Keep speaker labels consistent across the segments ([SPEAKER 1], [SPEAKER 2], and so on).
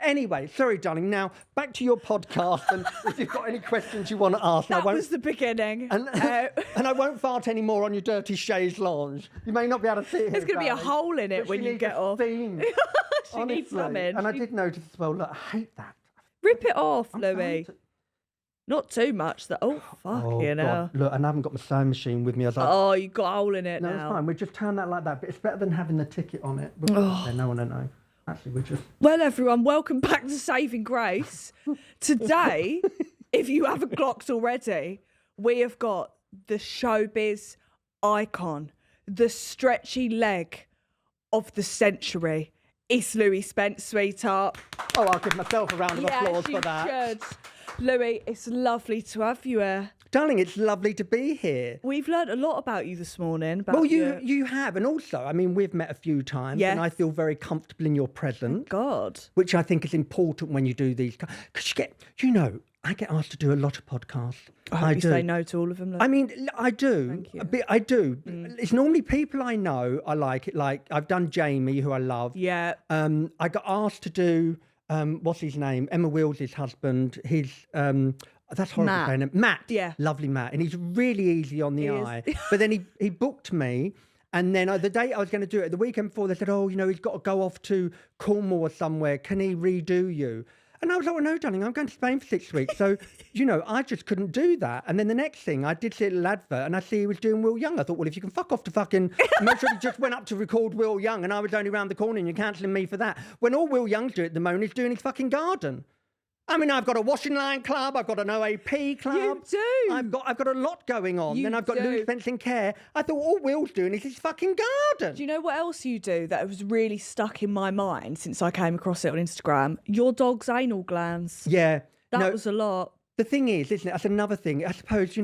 [SPEAKER 1] Anyway, sorry, darling. Now, back to your podcast, and if you've got any questions you want to ask.
[SPEAKER 2] That was the beginning.
[SPEAKER 1] And I won't fart anymore on your dirty chaise lounge. You may not be able to see it.
[SPEAKER 2] There's going to be a hole in it when you get off.
[SPEAKER 1] She
[SPEAKER 2] needs something.
[SPEAKER 1] And I did notice as well, look, I hate that.
[SPEAKER 2] Rip it off, Louie. Not too much. Fucking hell.
[SPEAKER 1] Look, and I haven't got my sewing machine with me.
[SPEAKER 2] Oh, you got a hole in it now.
[SPEAKER 1] No, it's fine. We just turn that like that. But it's better than having the ticket on it. No one will know. Actually, we're just...
[SPEAKER 2] Well, everyone, welcome back to Saving Grace. Today, if you haven't clocked already, we have got the showbiz icon, the stretchy leg of the century. It's Louie Spence, sweetheart.
[SPEAKER 1] Oh, I'll give myself a round of applause for that.
[SPEAKER 2] Yes, you should. Louie, it's lovely to have you here.
[SPEAKER 1] Darling, it's lovely to be here.
[SPEAKER 2] We've learned a lot about you this morning.
[SPEAKER 1] You have. And also, I mean, we've met a few times and I feel very comfortable in your presence.
[SPEAKER 2] God.
[SPEAKER 1] Which I think is important when you do these. Because I get asked to do a lot of podcasts.
[SPEAKER 2] I hope you say no to all of them.
[SPEAKER 1] I mean, I do.
[SPEAKER 2] Thank you.
[SPEAKER 1] I do. It's normally people I know. I like it. Like, I've done Jamie, who I love.
[SPEAKER 2] Yeah.
[SPEAKER 1] I got asked to do, what's his name? Emma Wills' husband. That's horrible. Matt.
[SPEAKER 2] Yeah.
[SPEAKER 1] Lovely Matt. And he's really easy on the eye. But then he booked me. And then the date I was going to do it, the weekend before, they said, he's got to go off to Cornwall or somewhere. Can he redo you? And I was like, well, no, darling, I'm going to Spain for 6 weeks. So, I just couldn't do that. And then the next thing, I did see a little advert and I see he was doing Will Young. I thought, well, if you can fuck off to fucking... Most of you just went up to record Will Young and I was only round the corner and you're cancelling me for that. When all Will Young's doing at the moment is doing his fucking garden. I mean, I've got a washing line club. I've got an OAP club.
[SPEAKER 2] You do.
[SPEAKER 1] I've got a lot going on. Then I've got Louie Spence in care. I thought all Will's doing is his fucking garden.
[SPEAKER 2] Do you know what else you do that was really stuck in my mind since I came across it on Instagram? Your dog's anal glands.
[SPEAKER 1] Yeah.
[SPEAKER 2] That was a lot.
[SPEAKER 1] The thing is, isn't it? That's another thing. I suppose,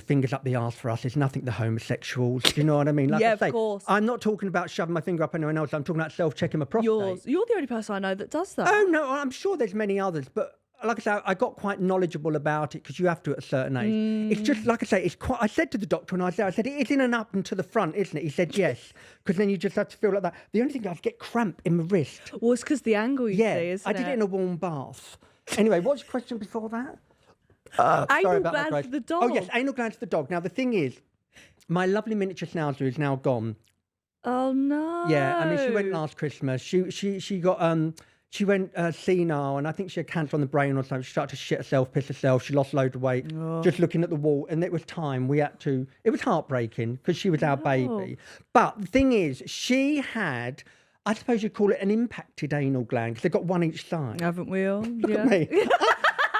[SPEAKER 1] fingers up the arse for us is nothing the homosexuals. Do you know what I mean? Like
[SPEAKER 2] of course.
[SPEAKER 1] I'm not talking about shoving my finger up anyone else. I'm talking about self-checking my prostate.
[SPEAKER 2] You're the only person I know that does that.
[SPEAKER 1] Oh, no, I'm sure there's many others. But like I say, I got quite knowledgeable about it because you have to at a certain age. It's just, like I say, it's quite... I said to the doctor when I was there, I said, it is in and up and to the front, isn't it? He said, yes. Because then you just have to feel like that. The only thing I get cramp in my wrist.
[SPEAKER 2] Well, it's because the angle you see, isn't it?
[SPEAKER 1] I did it in a warm bath. Anyway, what's your question before that?
[SPEAKER 2] Anal glands for the dog.
[SPEAKER 1] Oh, yes, anal glands for the dog. Now, the thing is, my lovely miniature schnauzer is now gone.
[SPEAKER 2] Oh, no.
[SPEAKER 1] Yeah, I mean, she went last Christmas. She got, she went senile, and I think she had cancer on the brain or something. She started to shit herself, piss herself. She lost loads of weight just looking at the wall. And it was time. It was heartbreaking because she was our baby. But the thing is, she had... I suppose you'd call it an impacted anal gland because they've got one each side.
[SPEAKER 2] Haven't we all?
[SPEAKER 1] Look at me.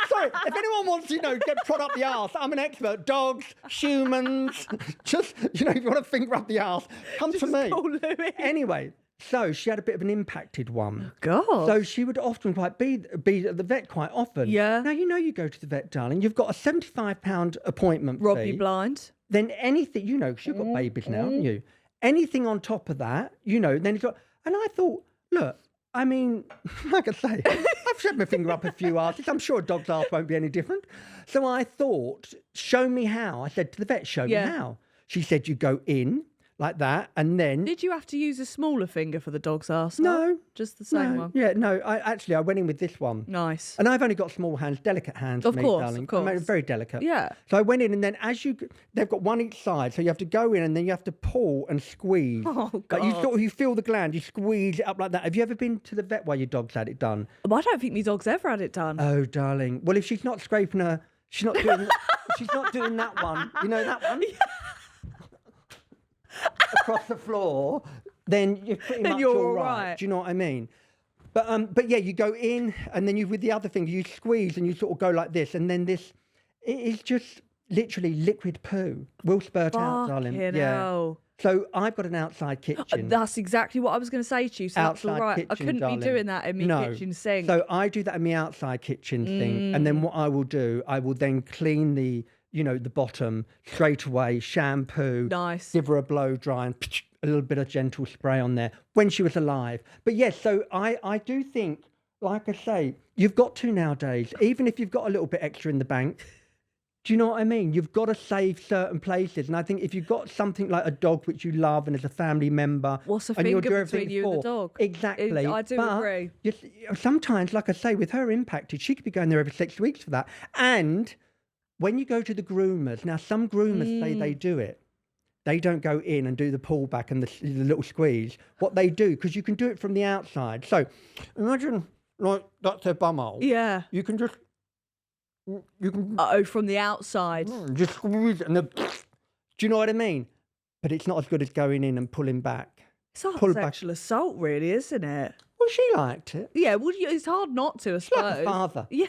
[SPEAKER 1] Sorry, if anyone wants to, get prod up the arse, I'm an expert. Dogs, humans, just, if you want to finger up the arse, come to me.
[SPEAKER 2] Call Louie.
[SPEAKER 1] Anyway, so she had a bit of an impacted one.
[SPEAKER 2] God.
[SPEAKER 1] So she would often be at the vet quite often.
[SPEAKER 2] Yeah.
[SPEAKER 1] Now, you go to the vet, darling. You've got a £75 appointment fee.
[SPEAKER 2] Rob you blind.
[SPEAKER 1] Then anything, because you've got babies now, haven't you? Anything on top of that, then it's got... And I thought, look, I mean, like I say, I've shoved my finger up a few arses. I'm sure a dog's arse won't be any different. So I thought, show me how. I said to the vet, show me how. She said, you go in like that, and then...
[SPEAKER 2] Did you have to use a smaller finger for the dog's arse?
[SPEAKER 1] No.
[SPEAKER 2] Just the same one?
[SPEAKER 1] Yeah, no, I went in with this one.
[SPEAKER 2] Nice.
[SPEAKER 1] And I've only got small hands, delicate hands,
[SPEAKER 2] Of course,
[SPEAKER 1] darling.
[SPEAKER 2] of course.
[SPEAKER 1] I'm very delicate.
[SPEAKER 2] Yeah.
[SPEAKER 1] So I went in, and then they've got one each side, so you have to go in, and then you have to pull and squeeze.
[SPEAKER 2] Oh, God.
[SPEAKER 1] Like you feel the gland, you squeeze it up like that. Have you ever been to the vet while your dog's had it done?
[SPEAKER 2] Well, I don't think my dog's ever had it done.
[SPEAKER 1] Oh, darling. Well, if she's not scraping her, she's not doing, she's not doing that one. You know that one? Across the floor, then you're pretty much all right. Do you know what I mean? But yeah, you go in, and then with the other finger, you squeeze, and you sort of go like this, and then it is just literally liquid poo. Will spurt out, darling.
[SPEAKER 2] Hell.
[SPEAKER 1] So I've got an outside kitchen.
[SPEAKER 2] That's exactly what I was going to say to you. So
[SPEAKER 1] outside
[SPEAKER 2] that's all right.
[SPEAKER 1] kitchen,
[SPEAKER 2] I couldn't
[SPEAKER 1] darling.
[SPEAKER 2] be doing that in my kitchen sink.
[SPEAKER 1] So I do that in my outside kitchen thing, and then what I will do, I will then clean the bottom straight away, shampoo,
[SPEAKER 2] nice,
[SPEAKER 1] give her a blow dry, and a little bit of gentle spray on there when she was alive. But yes, so I do think, like I say, you've got to nowadays, even if you've got a little bit extra in the bank, Do you know what I mean? You've got to save certain places. And I think if you've got something like a dog which you love and as a family member...
[SPEAKER 2] What's a
[SPEAKER 1] and you'll
[SPEAKER 2] finger
[SPEAKER 1] do
[SPEAKER 2] between
[SPEAKER 1] everything
[SPEAKER 2] you and the
[SPEAKER 1] for-
[SPEAKER 2] dog?
[SPEAKER 1] Exactly.
[SPEAKER 2] I do agree.
[SPEAKER 1] Sometimes, like I say, with her impacted, she could be going there every 6 weeks for that. And when you go to the groomers, now some groomers say they do it. They don't go in and do the pullback and the little squeeze. What they do, because you can do it from the outside. So imagine, like, that's their bumhole.
[SPEAKER 2] Yeah.
[SPEAKER 1] You can just... You can
[SPEAKER 2] From the outside.
[SPEAKER 1] just squeeze it, and do you know what I mean? But it's not as good as going in and pulling back.
[SPEAKER 2] It's like
[SPEAKER 1] Pull back.
[SPEAKER 2] sexual assault, really, isn't it?
[SPEAKER 1] Well, she liked it.
[SPEAKER 2] Yeah, well, it's hard not to, I
[SPEAKER 1] Like
[SPEAKER 2] suppose.
[SPEAKER 1] a father.
[SPEAKER 2] Yeah.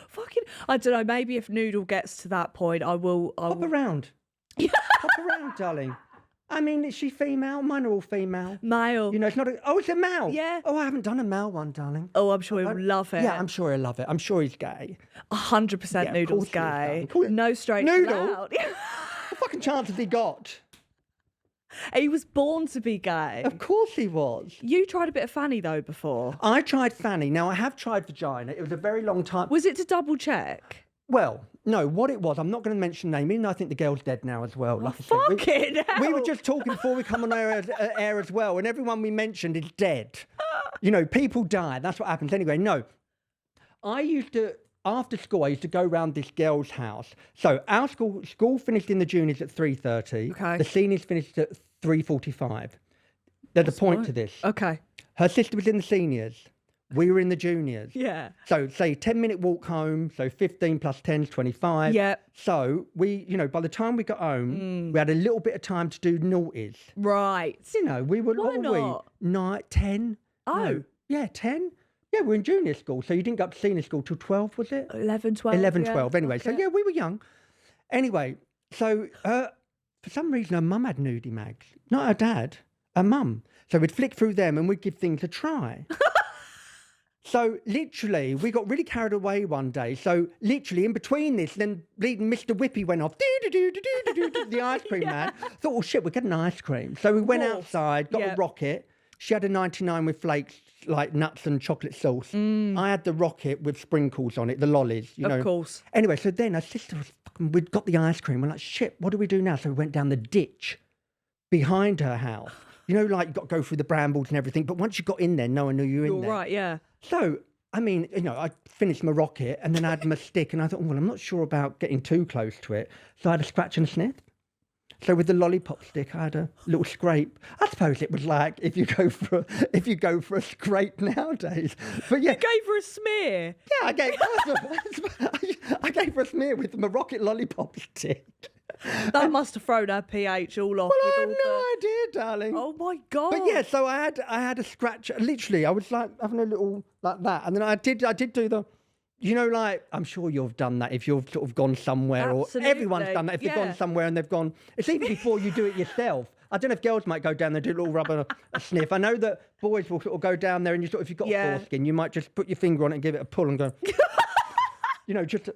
[SPEAKER 2] Fucking, I don't know. Maybe if Noodle gets to that point, I will.
[SPEAKER 1] Hop around. Hop around, darling. I mean, is she female? Mine are all female.
[SPEAKER 2] Male.
[SPEAKER 1] You know, it's not a... Oh, it's a male?
[SPEAKER 2] Yeah.
[SPEAKER 1] Oh, I haven't done a male one, darling.
[SPEAKER 2] Oh, I'm sure he'll love it.
[SPEAKER 1] Yeah, I'm sure he'll love it. I'm sure he's gay.
[SPEAKER 2] 100%
[SPEAKER 1] Yeah, of
[SPEAKER 2] Noodle's
[SPEAKER 1] course he is,
[SPEAKER 2] gay.
[SPEAKER 1] darling. Call it-
[SPEAKER 2] No straight
[SPEAKER 1] Noodle?
[SPEAKER 2] allowed.
[SPEAKER 1] What fucking chance has he got?
[SPEAKER 2] He was born to be gay.
[SPEAKER 1] Of course he was.
[SPEAKER 2] You tried a bit of fanny, though, before.
[SPEAKER 1] I tried fanny. Now, I have tried vagina. It was a very long time.
[SPEAKER 2] Was it to double check?
[SPEAKER 1] Well, no, what it was, I'm not going to mention name, even though I think the girl's dead now as well. Like I said,
[SPEAKER 2] Fucking hell.
[SPEAKER 1] we were just talking before we come on air as well, and everyone we mentioned is dead. You know, people die. That's what happens. Anyway, no. I used to, after school, I used to go round this girl's house. So our school finished in the juniors at 3:30.
[SPEAKER 2] Okay.
[SPEAKER 1] The seniors finished at 3:45. There's a point to this.
[SPEAKER 2] Okay.
[SPEAKER 1] Her sister was in the seniors. We were in the juniors.
[SPEAKER 2] Yeah.
[SPEAKER 1] So say 10-minute walk home, so 15 plus 10 is 25.
[SPEAKER 2] Yeah.
[SPEAKER 1] So we, you know, by the time we got home, we had a little bit of time to do naughties.
[SPEAKER 2] Right.
[SPEAKER 1] You know, we were,
[SPEAKER 2] Why
[SPEAKER 1] what were
[SPEAKER 2] not?
[SPEAKER 1] we? 9, 10?
[SPEAKER 2] Oh.
[SPEAKER 1] No. Yeah, 10? Yeah, we were in junior school, so you didn't go up to senior school till 12, was it?
[SPEAKER 2] 11, 12.
[SPEAKER 1] 11,
[SPEAKER 2] yeah.
[SPEAKER 1] 12, anyway. So
[SPEAKER 2] Okay.
[SPEAKER 1] yeah, we were young. Anyway, so for some reason her mum had nudie mags. Not her dad, her mum. So we'd flick through them and we'd give things a try. So literally, we got really carried away one day. So literally, in between this, then Mr. Whippy went off. The ice cream man. Thought, oh shit, we're getting ice cream. So we went outside, got a rocket. She had a 99 with flakes, like nuts and chocolate sauce. I had the rocket with sprinkles on it, the lollies, you know.
[SPEAKER 2] Of course.
[SPEAKER 1] Anyway, so then her sister was we'd got the ice cream. We're like, shit, what do we do now? So we went down the ditch behind her house. You know, like, you got to go through the brambles and everything. But once you got in there, no one knew you were in there.
[SPEAKER 2] Right, yeah.
[SPEAKER 1] So, I mean, you know, I finished my rocket and then I had my stick and I thought, well, I'm not sure about getting too close to it. So I had a scratch and a sniff. So with the lollipop stick, I had a little scrape. I suppose it was like if you go for a scrape nowadays. But yeah,
[SPEAKER 2] You gave her a smear.
[SPEAKER 1] yeah, I gave her a smear with my rocket lollipop stick.
[SPEAKER 2] That must have thrown her pH all off.
[SPEAKER 1] Well, I have
[SPEAKER 2] with all
[SPEAKER 1] no idea, darling.
[SPEAKER 2] Oh my God.
[SPEAKER 1] But yeah, so I had a scratch. Literally, I was like having a little like that, and then I did do the, you know, like, I'm sure you've done that if you've sort of gone somewhere,
[SPEAKER 2] Absolutely.
[SPEAKER 1] or everyone's done that if they've
[SPEAKER 2] Yeah.
[SPEAKER 1] gone somewhere and they've gone. It's even before you do it yourself. I don't know if girls might go down there and do a little rub and a sniff. I know that boys will sort of go down there and you sort of, if you've got
[SPEAKER 2] Yeah.
[SPEAKER 1] foreskin, you might just put your finger on it and give it a pull and go, you know, just to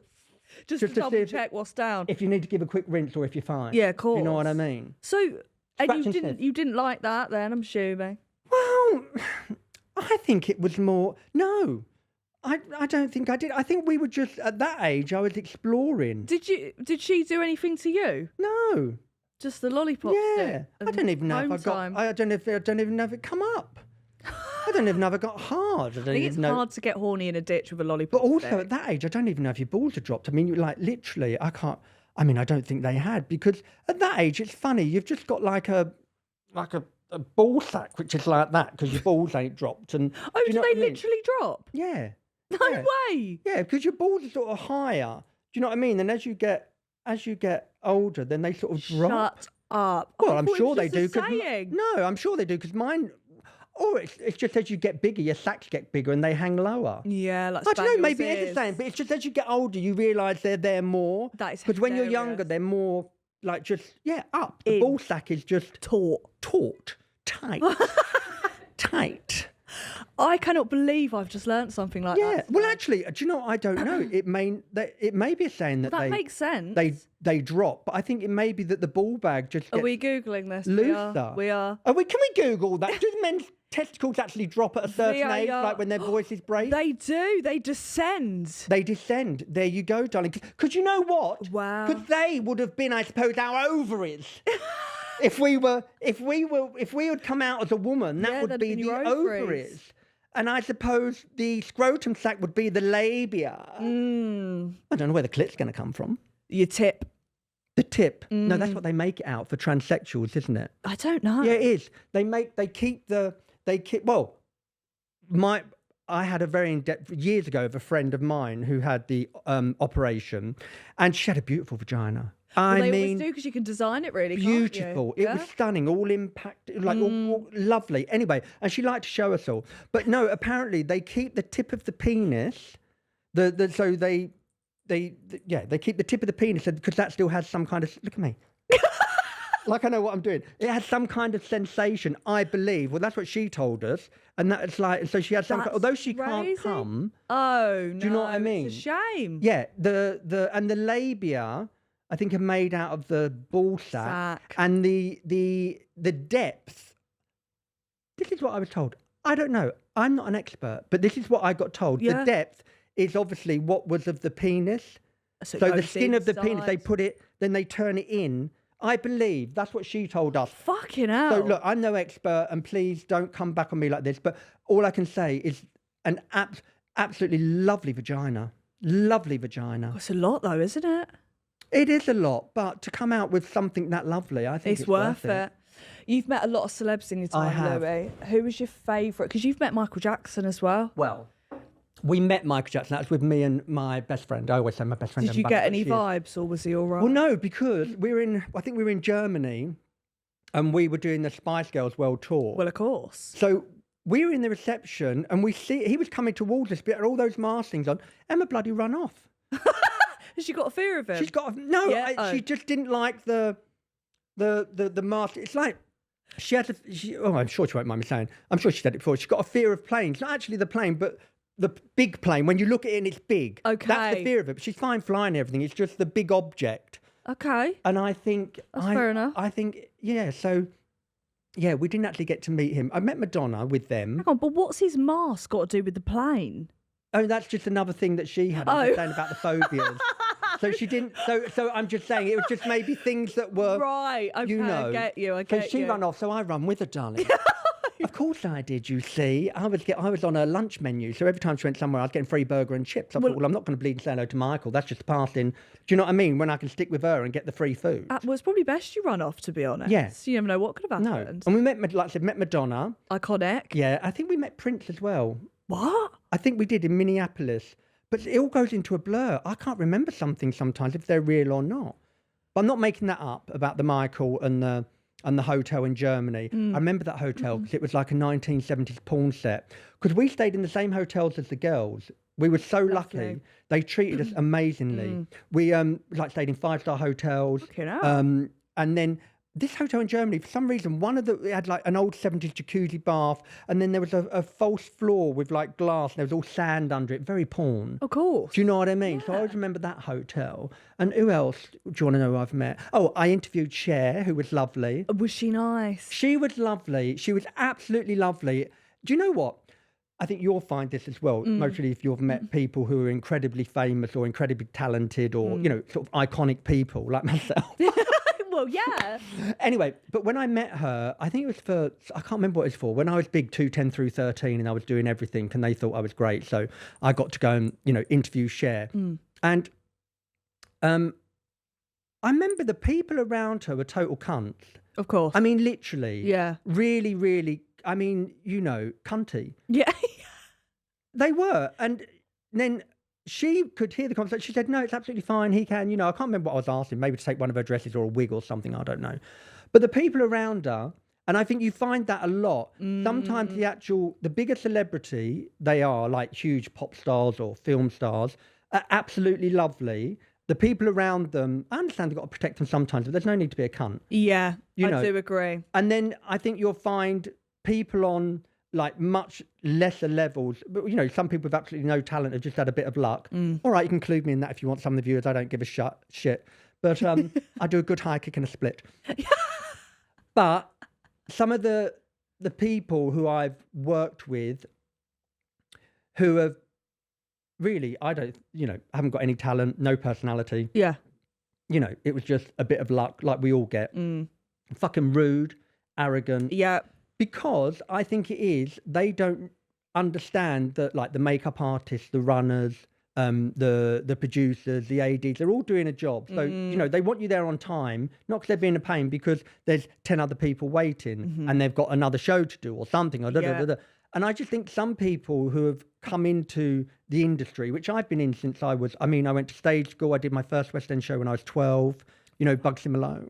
[SPEAKER 2] Just to
[SPEAKER 1] see
[SPEAKER 2] double
[SPEAKER 1] if-
[SPEAKER 2] check what's down.
[SPEAKER 1] if you need to give a quick rinse or if you're fine.
[SPEAKER 2] Yeah, of course.
[SPEAKER 1] You know what I mean?
[SPEAKER 2] So, and
[SPEAKER 1] Scratch and sniff.
[SPEAKER 2] you didn't like that then, I'm assuming.
[SPEAKER 1] Well, I think it was more. No, I don't think I did. I think we were just at that age. I was exploring.
[SPEAKER 2] Did she do anything to you?
[SPEAKER 1] No,
[SPEAKER 2] Just the lollipop
[SPEAKER 1] yeah.
[SPEAKER 2] stick
[SPEAKER 1] I
[SPEAKER 2] and
[SPEAKER 1] don't even know if
[SPEAKER 2] home
[SPEAKER 1] I got.
[SPEAKER 2] time?
[SPEAKER 1] I don't even know if it come up. I don't even know if it got hard. I don't
[SPEAKER 2] I think
[SPEAKER 1] even
[SPEAKER 2] it's
[SPEAKER 1] know.
[SPEAKER 2] hard to get horny in a ditch with a lollipop
[SPEAKER 1] But also
[SPEAKER 2] stick.
[SPEAKER 1] at that age, I don't even know if your balls are dropped. I mean, you like literally, I can't. I mean, I don't think they had, because at that age, it's funny. You've just got like a ball sack, which is like that because your balls ain't dropped. And
[SPEAKER 2] Oh,
[SPEAKER 1] do you
[SPEAKER 2] did
[SPEAKER 1] know
[SPEAKER 2] they
[SPEAKER 1] what I mean?
[SPEAKER 2] literally drop?
[SPEAKER 1] Yeah.
[SPEAKER 2] No
[SPEAKER 1] Yeah.
[SPEAKER 2] way.
[SPEAKER 1] Yeah, because your balls are sort of higher. Do you know what I mean? And as you get older, then they sort of drop.
[SPEAKER 2] Shut up.
[SPEAKER 1] Well,
[SPEAKER 2] I
[SPEAKER 1] I'm
[SPEAKER 2] thought it
[SPEAKER 1] sure
[SPEAKER 2] was
[SPEAKER 1] they
[SPEAKER 2] just
[SPEAKER 1] do.
[SPEAKER 2] a saying.
[SPEAKER 1] No, I'm sure they do because mine. Or it's just as you get bigger, your sacs get bigger and they hang lower.
[SPEAKER 2] Yeah, like
[SPEAKER 1] I don't know.
[SPEAKER 2] Spaniel's
[SPEAKER 1] Maybe it's
[SPEAKER 2] ears.
[SPEAKER 1] the same, but it's just as you get older, you realise they're there more.
[SPEAKER 2] That is
[SPEAKER 1] because when you're
[SPEAKER 2] hilarious.
[SPEAKER 1] younger, they're more like just up. The
[SPEAKER 2] In.
[SPEAKER 1] ball sack is just
[SPEAKER 2] Taut.
[SPEAKER 1] tight, tight.
[SPEAKER 2] I cannot believe I've just learnt something like that.
[SPEAKER 1] Yeah. Well, actually, do you know what? I don't know. It may be a saying that
[SPEAKER 2] That makes sense.
[SPEAKER 1] they drop, but I think it may be that the ball bag just
[SPEAKER 2] Are
[SPEAKER 1] gets
[SPEAKER 2] we Googling this?
[SPEAKER 1] looser.
[SPEAKER 2] We are.
[SPEAKER 1] Can we Google that? Do men's testicles actually drop at a certain age, like when their voices break?
[SPEAKER 2] They do. They descend.
[SPEAKER 1] They descend. There you go, darling. Because you know what?
[SPEAKER 2] Wow.
[SPEAKER 1] Because they would have been, I suppose, our ovaries. if we had come out as a woman, that would be the ovaries. And I suppose the scrotum sac would be the labia. I don't know where the clit's going to come from.
[SPEAKER 2] Your tip.
[SPEAKER 1] The tip. No, that's what they make it out for transsexuals, isn't it?
[SPEAKER 2] I don't know.
[SPEAKER 1] Yeah, it is. I had a very in-depth, years ago, of a friend of mine who had the operation, and she had a beautiful vagina.
[SPEAKER 2] They always do, because you can design it really,
[SPEAKER 1] beautiful.
[SPEAKER 2] Can't you?
[SPEAKER 1] It was stunning, all impacted, like all lovely. Anyway, and she liked to show us all. But no, apparently they keep the tip of the penis. They keep the tip of the penis because that still has some kind of, look at me. Like I know what I'm doing. It has some kind of sensation, I believe. Well, that's what she told us, and that's like. So she has some. Although she can't come.
[SPEAKER 2] Oh no!
[SPEAKER 1] Do you know what I mean?
[SPEAKER 2] It's a shame.
[SPEAKER 1] Yeah. The labia, I think, are made out of the ball sack. And the depth. This is what I was told. I don't know. I'm not an expert, but this is what I got told. Yeah. The depth is obviously what was of the penis. So the skin of the penis, they put it, then they turn it in. I believe that's what she told us.
[SPEAKER 2] Fucking hell.
[SPEAKER 1] So look, I'm no expert, and please don't come back on me like this. But all I can say is an absolutely lovely vagina. Lovely vagina.
[SPEAKER 2] It's a lot though, isn't it?
[SPEAKER 1] It is a lot, but to come out with something that lovely, I think it's worth it.
[SPEAKER 2] You've met a lot of celebs in your time, Louie. Who was your favourite? Because you've met Michael Jackson as well.
[SPEAKER 1] Well, we met Michael Jackson. That was with me and my best friend. I always say my best friend.
[SPEAKER 2] Did you get any vibes, or was he all right?
[SPEAKER 1] Well, no, because I think we were in Germany, and we were doing the Spice Girls World Tour.
[SPEAKER 2] Well, of course.
[SPEAKER 1] So we were in the reception, and he was coming towards us, but all those mask things on. Emma bloody run off.
[SPEAKER 2] Has she got a fear of him?
[SPEAKER 1] She's got she just didn't like the mask. It's like she had I'm sure she won't mind me saying. I'm sure she said it before. She's got a fear of planes. Not actually the plane, but the big plane. When you look at it and it's big.
[SPEAKER 2] Okay.
[SPEAKER 1] That's the fear of it. But she's fine flying everything. It's just the big object.
[SPEAKER 2] Okay.
[SPEAKER 1] And I think
[SPEAKER 2] that's fair enough.
[SPEAKER 1] I think so. Yeah, we didn't actually get to meet him. I met Madonna with them.
[SPEAKER 2] Hang on, but what's his mask got to do with the plane?
[SPEAKER 1] Oh, that's just another thing that she had. I'm just saying about the phobias. So she didn't. So I'm just saying it was just maybe things that were
[SPEAKER 2] right. Okay, I get you.
[SPEAKER 1] So she ran off. So I ran with her, darling. Of course I did. You see, I was on a lunch menu. So every time she went somewhere, I was getting free burger and chips. I thought, well, I'm not going to bleed and say hello to Michael. That's just passing. Do you know what I mean? When I can stick with her and get the free food.
[SPEAKER 2] Well, it's probably best you run off, to be honest.
[SPEAKER 1] Yes.
[SPEAKER 2] You never know what could have happened.
[SPEAKER 1] No. And we met, like I said, Madonna.
[SPEAKER 2] Iconic.
[SPEAKER 1] Yeah, I think we met Prince as well.
[SPEAKER 2] What?
[SPEAKER 1] I think we did in Minneapolis. But it all goes into a blur. I can't remember something sometimes if they're real or not. But I'm not making that up about the Michael and the hotel in Germany. I remember that hotel because it was like a 1970s porn set. Because we stayed in the same hotels as the girls. We were so lucky. They treated us amazingly. We stayed in 5-star hotels. And then this hotel in Germany, for some reason, it had like an old 70s jacuzzi bath, and then there was a false floor with like glass, and there was all sand under it, very porn.
[SPEAKER 2] Of course.
[SPEAKER 1] Do you know what I mean? Yeah. So I always remember that hotel. And who else do you want to know who I've met? Oh, I interviewed Cher, who was lovely.
[SPEAKER 2] Was she nice?
[SPEAKER 1] She was lovely. She was absolutely lovely. Do you know what? I think you'll find this as well, mostly if you've met people who are incredibly famous or incredibly talented or, sort of iconic people like myself.
[SPEAKER 2] Well, yeah.
[SPEAKER 1] Anyway, but when I met her, I think it was I can't remember what it was for. When I was big, 210 through 13, and I was doing everything, and they thought I was great. So I got to go and, interview Cher. And I remember the people around her were total cunts.
[SPEAKER 2] Of course.
[SPEAKER 1] I mean, literally.
[SPEAKER 2] Yeah.
[SPEAKER 1] Really, really, I mean, cunty.
[SPEAKER 2] Yeah.
[SPEAKER 1] They were. And then she could hear the conversation. She said, no, it's absolutely fine. He can, I can't remember what I was asking, maybe to take one of her dresses or a wig or something. I don't know. But the people around her, and I think you find that a lot. Sometimes the bigger celebrity they are, like huge pop stars or film stars, are absolutely lovely. The people around them, I understand they've got to protect them sometimes, but there's no need to be a cunt.
[SPEAKER 2] Yeah, I do agree.
[SPEAKER 1] And then I think you'll find people on like much lesser levels, but you know, some people with absolutely no talent have just had a bit of luck. All right, you can include me in that if you want. Some of the viewers, I don't give a shit, but I do a good high kick and a split. But some of the people who I've worked with, who have really, haven't got any talent, no personality.
[SPEAKER 2] Yeah.
[SPEAKER 1] You know, it was just a bit of luck, like we all get. Fucking rude, arrogant.
[SPEAKER 2] Yeah.
[SPEAKER 1] Because I think it is, they don't understand that, like, the makeup artists, the runners, the producers, the ADs, they're all doing a job. So, you know, they want you there on time, not because they're being a pain, because there's 10 other people waiting and they've got another show to do or something. And I just think some people who have come into the industry, which I've been in since I went to stage school. I did my first West End show when I was 12, you know, Bugsy Malone.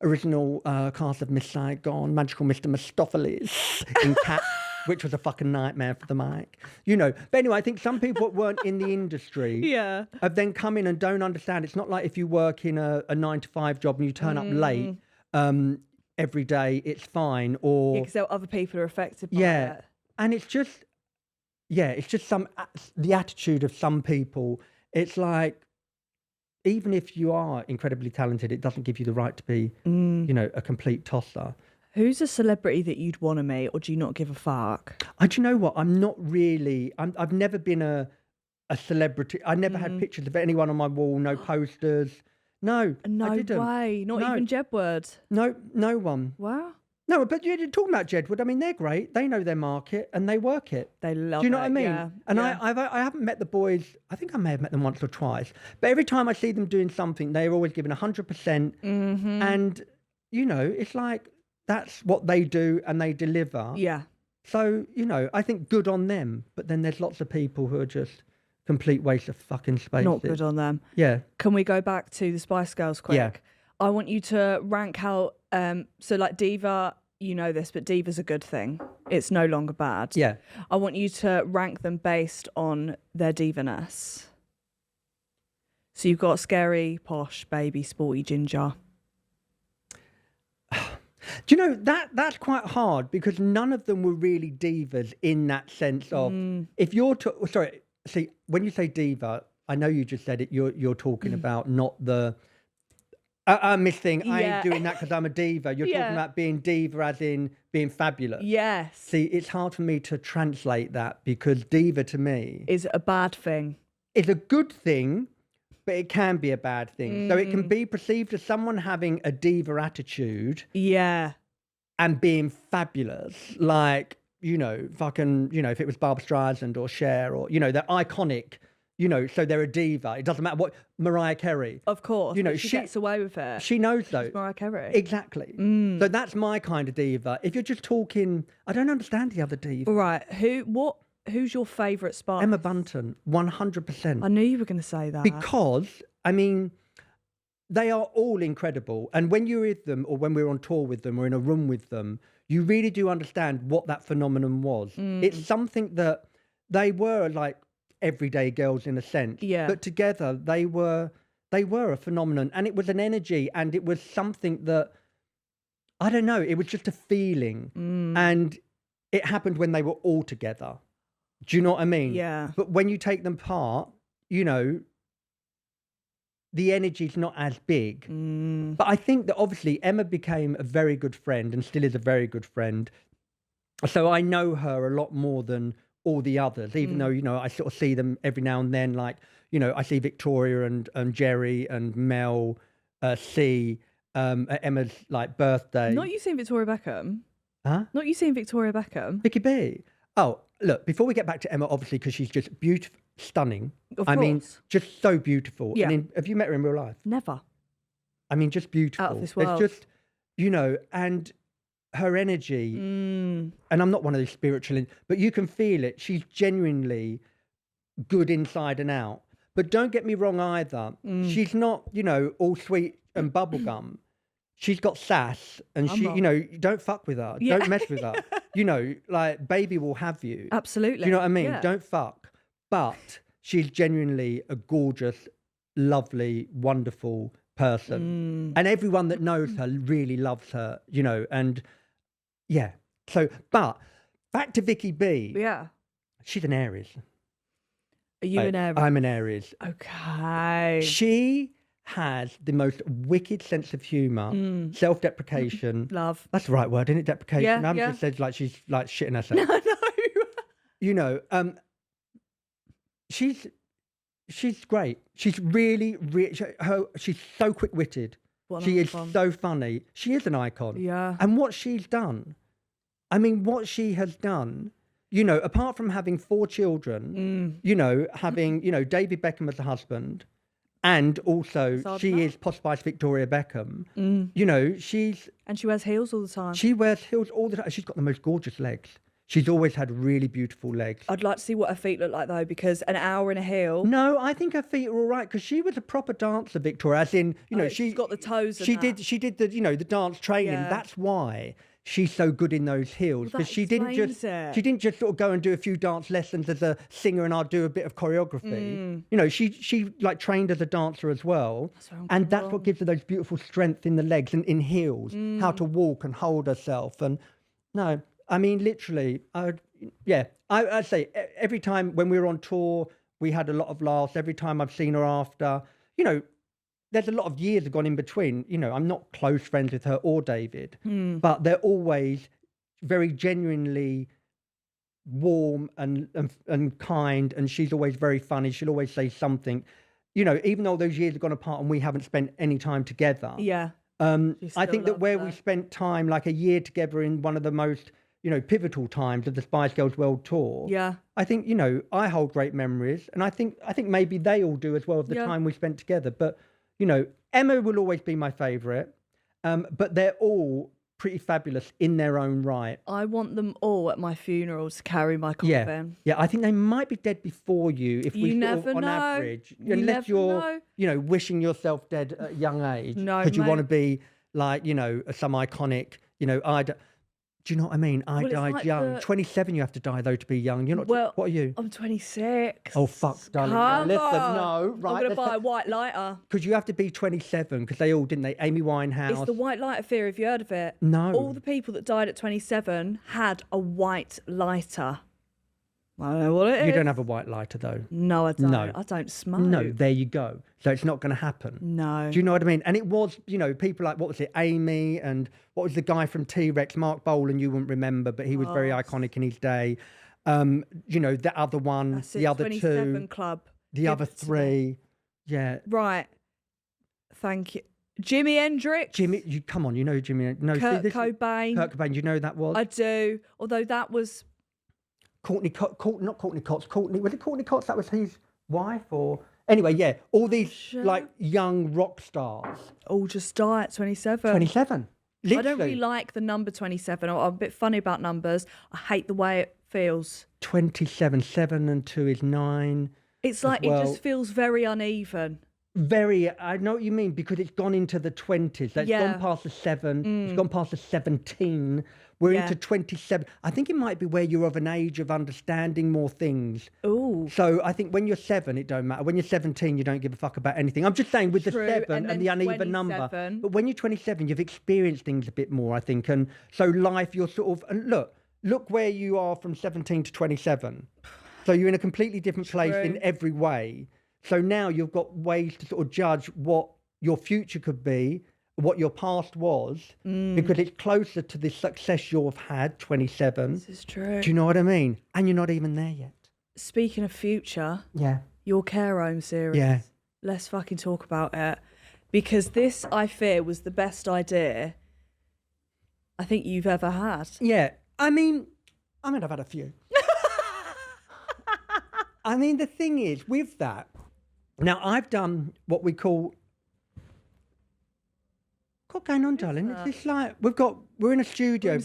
[SPEAKER 1] Original cast of Miss Saigon, Magical Mr. Mistopheles in Cats, which was a fucking nightmare for the mic. You know, but anyway, I think some people that weren't in the industry have then come in and don't understand. It's not like if you work in a 9-to-5 job and you turn up late every day, it's fine. Or
[SPEAKER 2] because other people are affected by it.
[SPEAKER 1] And it's just, the attitude of some people. It's like, even if you are incredibly talented, it doesn't give you the right to be, you know, a complete tosser.
[SPEAKER 2] Who's a celebrity that you'd want to meet, or do you not give a fuck?
[SPEAKER 1] Do you know what? I'm not really. I've never been a celebrity. I never had pictures of anyone on my wall. No posters. No, I didn't.
[SPEAKER 2] No way. Not even Jedward.
[SPEAKER 1] No one.
[SPEAKER 2] Wow.
[SPEAKER 1] No, but you're talking about Jedward. I mean, they're great. They know their market and they work it.
[SPEAKER 2] They love it.
[SPEAKER 1] Do you know what I mean?
[SPEAKER 2] Yeah.
[SPEAKER 1] And I haven't met the boys. I think I may have met them once or twice. But every time I see them doing something, they're always giving 100%. And, you know, it's like that's what they do and they deliver.
[SPEAKER 2] Yeah.
[SPEAKER 1] So, you know, I think good on them. But then there's lots of people who are just complete waste of fucking space.
[SPEAKER 2] Not good on them.
[SPEAKER 1] Yeah.
[SPEAKER 2] Can we go back to the Spice Girls quick?
[SPEAKER 1] Yeah.
[SPEAKER 2] I want you to rank how, so like Diva, you know this, but Diva's a good thing. It's no longer bad.
[SPEAKER 1] Yeah.
[SPEAKER 2] I want you to rank them based on their divaness. So you've got scary, posh, baby, sporty, ginger.
[SPEAKER 1] Do you know, that's quite hard because none of them were really divas in that sense of, if you're, see, when you say diva, I know you just said it, you're talking about not the, Miss Thing, I ain't doing that because I'm a diva. You're talking about being diva as in being fabulous.
[SPEAKER 2] Yes.
[SPEAKER 1] See, it's hard for me to translate that because diva to me
[SPEAKER 2] is a bad thing.
[SPEAKER 1] It's a good thing, but it can be a bad thing. So it can be perceived as someone having a diva attitude.
[SPEAKER 2] Yeah.
[SPEAKER 1] And being fabulous. Like, you know, fucking, you know, if it was Barbra Streisand or Cher or, you know, they're iconic. You know, so they're a diva. It doesn't matter what. Mariah Carey.
[SPEAKER 2] Of course.
[SPEAKER 1] You know,
[SPEAKER 2] she gets away with it.
[SPEAKER 1] She knows though.
[SPEAKER 2] She's Mariah Carey.
[SPEAKER 1] Exactly. So that's my kind of diva. If you're just talking, I don't understand the other diva.
[SPEAKER 2] Right. Who's your favourite Spice?
[SPEAKER 1] Emma Bunton, 100%.
[SPEAKER 2] I knew you were going to say that.
[SPEAKER 1] Because, I mean, they are all incredible. And when you're with them or when we're on tour with them or in a room with them, you really do understand what that phenomenon was. It's something that they were like, everyday girls in a sense, but together they were a phenomenon, and it was an energy, and it was something that I don't know, it was just a feeling, and it happened when they were all together. Do you know what I mean?
[SPEAKER 2] Yeah.
[SPEAKER 1] But when you take them apart, you know, the energy's not as big. But I think that obviously Emma became a very good friend and still is a very good friend, so I know her a lot more than all the others, even though, you know, I sort of see them every now and then, like, you know, I see Victoria and Jerry and Mel, C, at Emma's, like, birthday.
[SPEAKER 2] Not you seeing Victoria Beckham.
[SPEAKER 1] Huh?
[SPEAKER 2] Not you seeing Victoria Beckham.
[SPEAKER 1] Vicky B. Oh, look, before we get back to Emma, obviously, because she's just beautiful, stunning.
[SPEAKER 2] Of
[SPEAKER 1] I
[SPEAKER 2] course.
[SPEAKER 1] mean, just so beautiful.
[SPEAKER 2] Yeah.
[SPEAKER 1] Have you met her in real life?
[SPEAKER 2] Never.
[SPEAKER 1] I mean, just beautiful.
[SPEAKER 2] Out of this world.
[SPEAKER 1] It's just, you know, and her energy, and I'm not one of those spiritual, but you can feel it. She's genuinely good inside and out. But don't get me wrong either. She's not, you know, all sweet and bubblegum. She's got sass, and you know, don't fuck with her.
[SPEAKER 2] Yeah.
[SPEAKER 1] Don't mess with her. You know, like, baby will have you.
[SPEAKER 2] Absolutely.
[SPEAKER 1] Do you know what I mean?
[SPEAKER 2] Yeah.
[SPEAKER 1] Don't fuck. But she's genuinely a gorgeous, lovely, wonderful person. And everyone that knows her really loves her, you know, and yeah. So, but Back to Vicky B.
[SPEAKER 2] Yeah.
[SPEAKER 1] She's an Aries.
[SPEAKER 2] Are you an Aries?
[SPEAKER 1] I'm an Aries.
[SPEAKER 2] Okay.
[SPEAKER 1] She has the most wicked sense of humour, self-deprecation.
[SPEAKER 2] Love.
[SPEAKER 1] That's the right word, isn't it? Deprecation.
[SPEAKER 2] Yeah,
[SPEAKER 1] I haven't
[SPEAKER 2] yeah.
[SPEAKER 1] just said like she's like shitting herself.
[SPEAKER 2] No.
[SPEAKER 1] You know, she's great. She's really, she's so quick-witted. She is so funny. She is an icon.
[SPEAKER 2] Yeah.
[SPEAKER 1] And what she's done, I mean, what she has done, you know, apart from having 4 children, you know, having, you know, David Beckham as a husband, and also she is Posh Spice Victoria Beckham. You know,
[SPEAKER 2] and she wears heels all the time.
[SPEAKER 1] She wears heels all the time. She's got the most gorgeous legs. She's always had really beautiful legs.
[SPEAKER 2] I'd like to see what her feet look like, though, because an hour in a heel.
[SPEAKER 1] No, I think her feet are all right because she was a proper dancer, Victoria. As in, you know,
[SPEAKER 2] she's got the toes.
[SPEAKER 1] She did the, you know, the dance training.
[SPEAKER 2] Yeah.
[SPEAKER 1] That's why she's so good in those heels, because she didn't just sort of go and do a few dance lessons as a singer and I'll do a bit of choreography. You know, she like trained as a dancer as well, and that's what gives her those beautiful strength in the legs and in heels, how to walk and hold herself. And no, I mean, literally, I'd say every time when we were on tour, we had a lot of laughs. Every time I've seen her after, you know, there's a lot of years have gone in between. You know, I'm not close friends with her or David, but they're always very genuinely warm and kind, and she's always very funny. She'll always say something. You know, even though those years have gone apart and we haven't spent any time together.
[SPEAKER 2] Yeah.
[SPEAKER 1] I think that where we spent time, like a year together in one of the most, you know, pivotal times of the Spice Girls World Tour.
[SPEAKER 2] Yeah.
[SPEAKER 1] I think, you know, I hold great memories, and I think maybe they all do as well of the time we spent together. But, you know, Emma will always be my favourite, but they're all pretty fabulous in their own right.
[SPEAKER 2] I want them all at my funeral to carry my coffin.
[SPEAKER 1] Yeah, I think they might be dead before you if we
[SPEAKER 2] never
[SPEAKER 1] on
[SPEAKER 2] know.
[SPEAKER 1] average, unless you're, you know, wishing yourself dead at a young age.
[SPEAKER 2] No,
[SPEAKER 1] because you want to be like, you know, some iconic, you know, do you know what I mean? I died
[SPEAKER 2] like
[SPEAKER 1] young. 27 you have to die, though, to be young. You're not... what are you?
[SPEAKER 2] I'm 26.
[SPEAKER 1] Oh, fuck, darling.
[SPEAKER 2] Come
[SPEAKER 1] Listen,
[SPEAKER 2] on.
[SPEAKER 1] no. Right.
[SPEAKER 2] I'm going to buy a white lighter.
[SPEAKER 1] Because you have to be 27, because they all, didn't they? Amy Winehouse.
[SPEAKER 2] It's the white lighter theory. Have you heard of it?
[SPEAKER 1] No.
[SPEAKER 2] All the people that died at 27 had a white lighter. I don't know what it is.
[SPEAKER 1] You don't have a white lighter, though.
[SPEAKER 2] No, I don't.
[SPEAKER 1] No.
[SPEAKER 2] I don't smoke.
[SPEAKER 1] No, there you go. So it's not going to happen.
[SPEAKER 2] No.
[SPEAKER 1] Do you know what I mean? And it was, you know, people like, what was it, Amy, and what was the guy from T-Rex, Mark Bolan, you wouldn't remember, but he was very iconic in his day. You know, the other one, the other
[SPEAKER 2] 27
[SPEAKER 1] two.
[SPEAKER 2] Club.
[SPEAKER 1] The other 3. Yeah.
[SPEAKER 2] Right. Thank you. Jimi Hendrix.
[SPEAKER 1] You come on, you know Jimi. No,
[SPEAKER 2] Kurt Cobain.
[SPEAKER 1] Kurt Cobain, you know that was?
[SPEAKER 2] I do. Although that was...
[SPEAKER 1] not Courtney Cox. Was it Courtney Cox? That was his wife, or... Anyway, yeah, all these like young rock stars
[SPEAKER 2] all just die at 27.
[SPEAKER 1] 27. Literally.
[SPEAKER 2] I don't really like the number 27. I'm a bit funny about numbers. I hate the way it feels.
[SPEAKER 1] 27, 7 and 2 is 9.
[SPEAKER 2] It's like it just feels very uneven.
[SPEAKER 1] I know what you mean, because it's gone into the 20s. It's gone past the 7. It's gone past the 17. We're into 27. I think it might be where you're of an age of understanding more things.
[SPEAKER 2] Ooh.
[SPEAKER 1] So I think when you're 7, it don't matter. When you're 17, you don't give a fuck about anything. I'm just saying with the 7 and the uneven number. But when you're 27, you've experienced things a bit more, I think. And so life, you're sort of... And look where you are from 17 to 27. So you're in a completely different place in every way. So now you've got ways to sort of judge what your future could be, what your past was, because it's closer to the success you've had, 27.
[SPEAKER 2] This is true.
[SPEAKER 1] Do you know what I mean? And you're not even there yet.
[SPEAKER 2] Speaking of future,
[SPEAKER 1] yeah,
[SPEAKER 2] your care home series.
[SPEAKER 1] Yeah.
[SPEAKER 2] Let's fucking talk about it. Because this, I fear, was the best idea I think you've ever had.
[SPEAKER 1] Yeah. I mean, I've had a few. I mean, the thing is, with that, now I've done what we call... What's going on, darling? It's just like we're in a studio,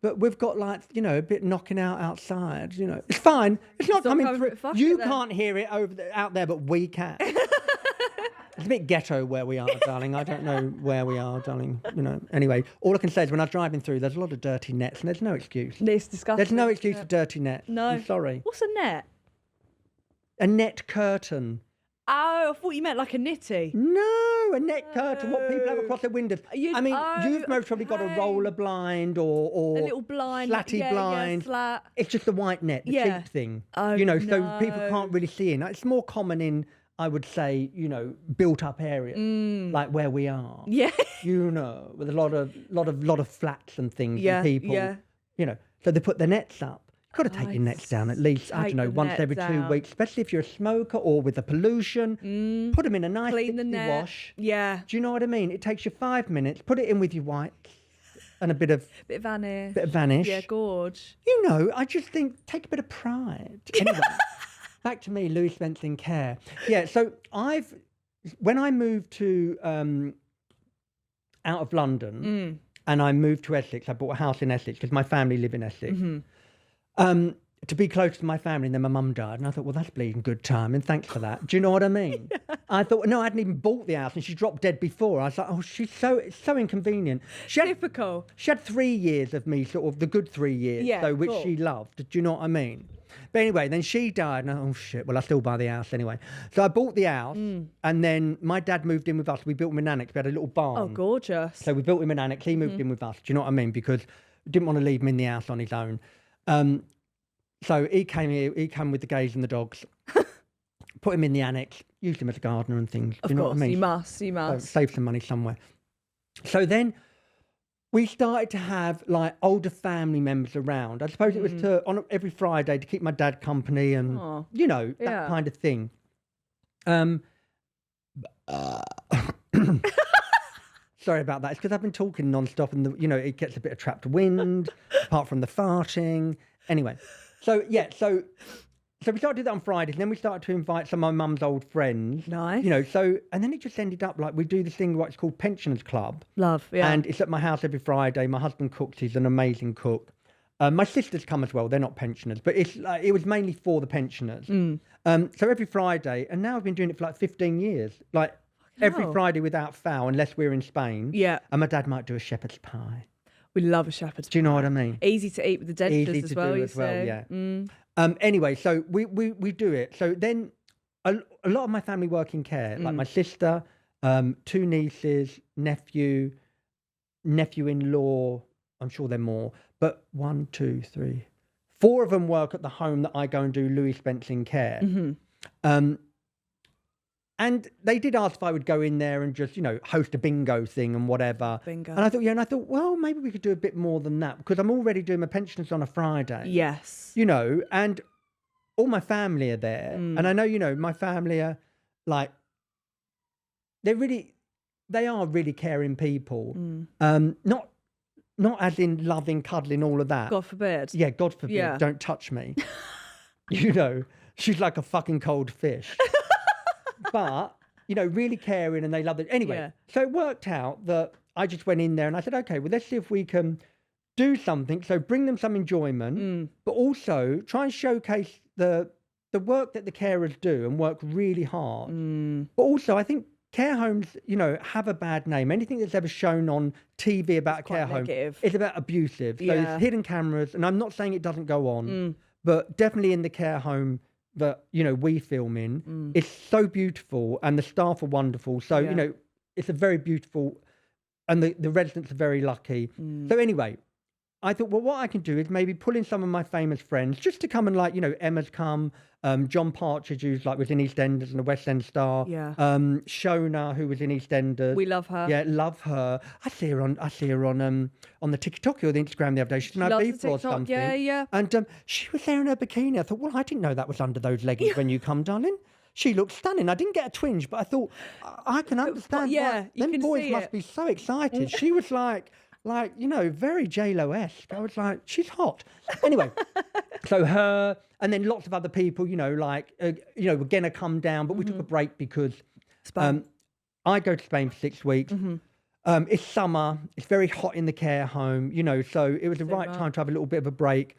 [SPEAKER 1] but we've got like, you know, a bit knocking out outside. You know, it's fine. It's not coming through. You can't hear it out there, but we can. It's a bit ghetto where we are, darling. I don't know where we are, darling. You know. Anyway, all I can say is when I'm driving through, there's a lot of dirty nets, and there's no excuse.
[SPEAKER 2] It's disgusting.
[SPEAKER 1] There's no excuse for dirty nets.
[SPEAKER 2] No.
[SPEAKER 1] I'm sorry.
[SPEAKER 2] What's a net?
[SPEAKER 1] A net curtain.
[SPEAKER 2] Oh, I thought you meant like a nitty.
[SPEAKER 1] No. a net curtain, what people have across their windows. I mean, you've most probably got a roller blind or
[SPEAKER 2] a little blind,
[SPEAKER 1] slatty blind.
[SPEAKER 2] Flat.
[SPEAKER 1] It's just the white net, the cheap thing. So people can't really see in. It's more common in, I would say, built up areas like where we are.
[SPEAKER 2] Yeah.
[SPEAKER 1] With a lot of flats and things and people.
[SPEAKER 2] Yeah.
[SPEAKER 1] So they put the nets up. You've got to take your nets down at least, I don't know, once every 2 weeks, especially if you're a smoker or with the pollution. Put them in a nice
[SPEAKER 2] Clean the
[SPEAKER 1] fixie
[SPEAKER 2] net.
[SPEAKER 1] wash.
[SPEAKER 2] Yeah.
[SPEAKER 1] Do you know what I mean? It takes you 5 minutes. Put it in with your wipes and a bit of vanish.
[SPEAKER 2] Yeah, gorge.
[SPEAKER 1] I just think, take a bit of pride. Anyway, back to me, Louie Spence in care. Yeah, so when I moved to out of London and I moved to Essex, I bought a house in Essex because my family live in Essex. To be close to my family, and then my mum died, and I thought, well, that's bleeding good time, and thanks for that. Do you know what I mean? I thought, no, I hadn't even bought the house, and she dropped dead before. I was like, oh, it's so inconvenient.
[SPEAKER 2] Typical.
[SPEAKER 1] She had 3 years of me, sort of the good 3 years, which she loved. Do you know what I mean? But anyway, then she died, and oh shit, well, I still buy the house anyway. So I bought the house, and then my dad moved in with us. We built him an annex. We had a little barn.
[SPEAKER 2] Oh, gorgeous.
[SPEAKER 1] So we built him an annex. He moved in with us. Do you know what I mean? Because we didn't want to leave him in the house on his own. So he came here, he came with the gays and the dogs, put him in the annex, used him as a gardener and things.
[SPEAKER 2] Of
[SPEAKER 1] you know
[SPEAKER 2] course,
[SPEAKER 1] what I mean?
[SPEAKER 2] you must.
[SPEAKER 1] So save some money somewhere. So then we started to have like older family members around. I suppose it was on every Friday to keep my dad company and, that kind of thing. Sorry about that. It's because I've been talking non-stop and, it gets a bit of trapped wind, apart from the farting. Anyway, so we started to do that on Fridays, and then we started to invite some of my mum's old friends.
[SPEAKER 2] Nice.
[SPEAKER 1] And then it just ended up like we do this thing, what's called Pensioners Club.
[SPEAKER 2] Love, yeah.
[SPEAKER 1] And it's at my house every Friday. My husband cooks. He's an amazing cook. My sisters come as well. They're not pensioners, but it was mainly for the pensioners. So every Friday, and now I've been doing it for like 15 years. Like every Friday without fail, unless we're in Spain.
[SPEAKER 2] Yeah.
[SPEAKER 1] And my dad might do a shepherd's pie.
[SPEAKER 2] We love a shepherd's pie.
[SPEAKER 1] Do you know what I mean?
[SPEAKER 2] Easy to eat with the dentures as well.
[SPEAKER 1] Easy to do as well, yeah. Anyway, so we do it. So then a lot of my family work in care, like my sister, 2 nieces, nephew-in-law, I'm sure they're more, but 1, 2, 3, 4 of them work at the home that I go and do Louie Spence in care. And they did ask if I would go in there and just, host a bingo thing and whatever.
[SPEAKER 2] Bingo.
[SPEAKER 1] And I thought, well, maybe we could do a bit more than that because I'm already doing my pensioners on a Friday.
[SPEAKER 2] Yes.
[SPEAKER 1] And all my family are there. And I know, my family are like, they are really caring people. Not as in loving, cuddling, all of that.
[SPEAKER 2] God forbid.
[SPEAKER 1] Yeah, God forbid.
[SPEAKER 2] Yeah.
[SPEAKER 1] Don't touch me. She's like a fucking cold fish. But, really caring and they love it. Anyway, so it worked out that I just went in there and I said, okay, well, let's see if we can do something. So bring them some enjoyment, but also try and showcase the work that the carers do and work really hard. But also, I think care homes, have a bad name. Anything that's ever shown on TV about a care home is about abusive. So it's hidden cameras. And I'm not saying it doesn't go on, but definitely in the care home that we film in, it's so beautiful and the staff are wonderful. So it's a very beautiful, and the residents are very lucky. So anyway, I thought, well, what I can do is maybe pull in some of my famous friends just to come and Emma's come, John Partridge, who's was in EastEnders and the West End star.
[SPEAKER 2] Yeah.
[SPEAKER 1] Shona, who was in EastEnders.
[SPEAKER 2] We love her.
[SPEAKER 1] Yeah, love her. I see her on the TikTok or the Instagram the other day. She's in Ibiza or something.
[SPEAKER 2] Yeah, yeah.
[SPEAKER 1] And she was there in her bikini. I thought, well, I didn't know that was under those leggings when you come, darling. She looked stunning. I didn't get a twinge, but I thought I can understand. Them boys must be so excited. She was like very J-Lo-esque. I was like, she's hot. Anyway, so her, and then lots of other people, were going to come down, but we took a break because I go to Spain for 6 weeks. It's summer. It's very hot in the care home, so it was the right time to have a little bit of a break.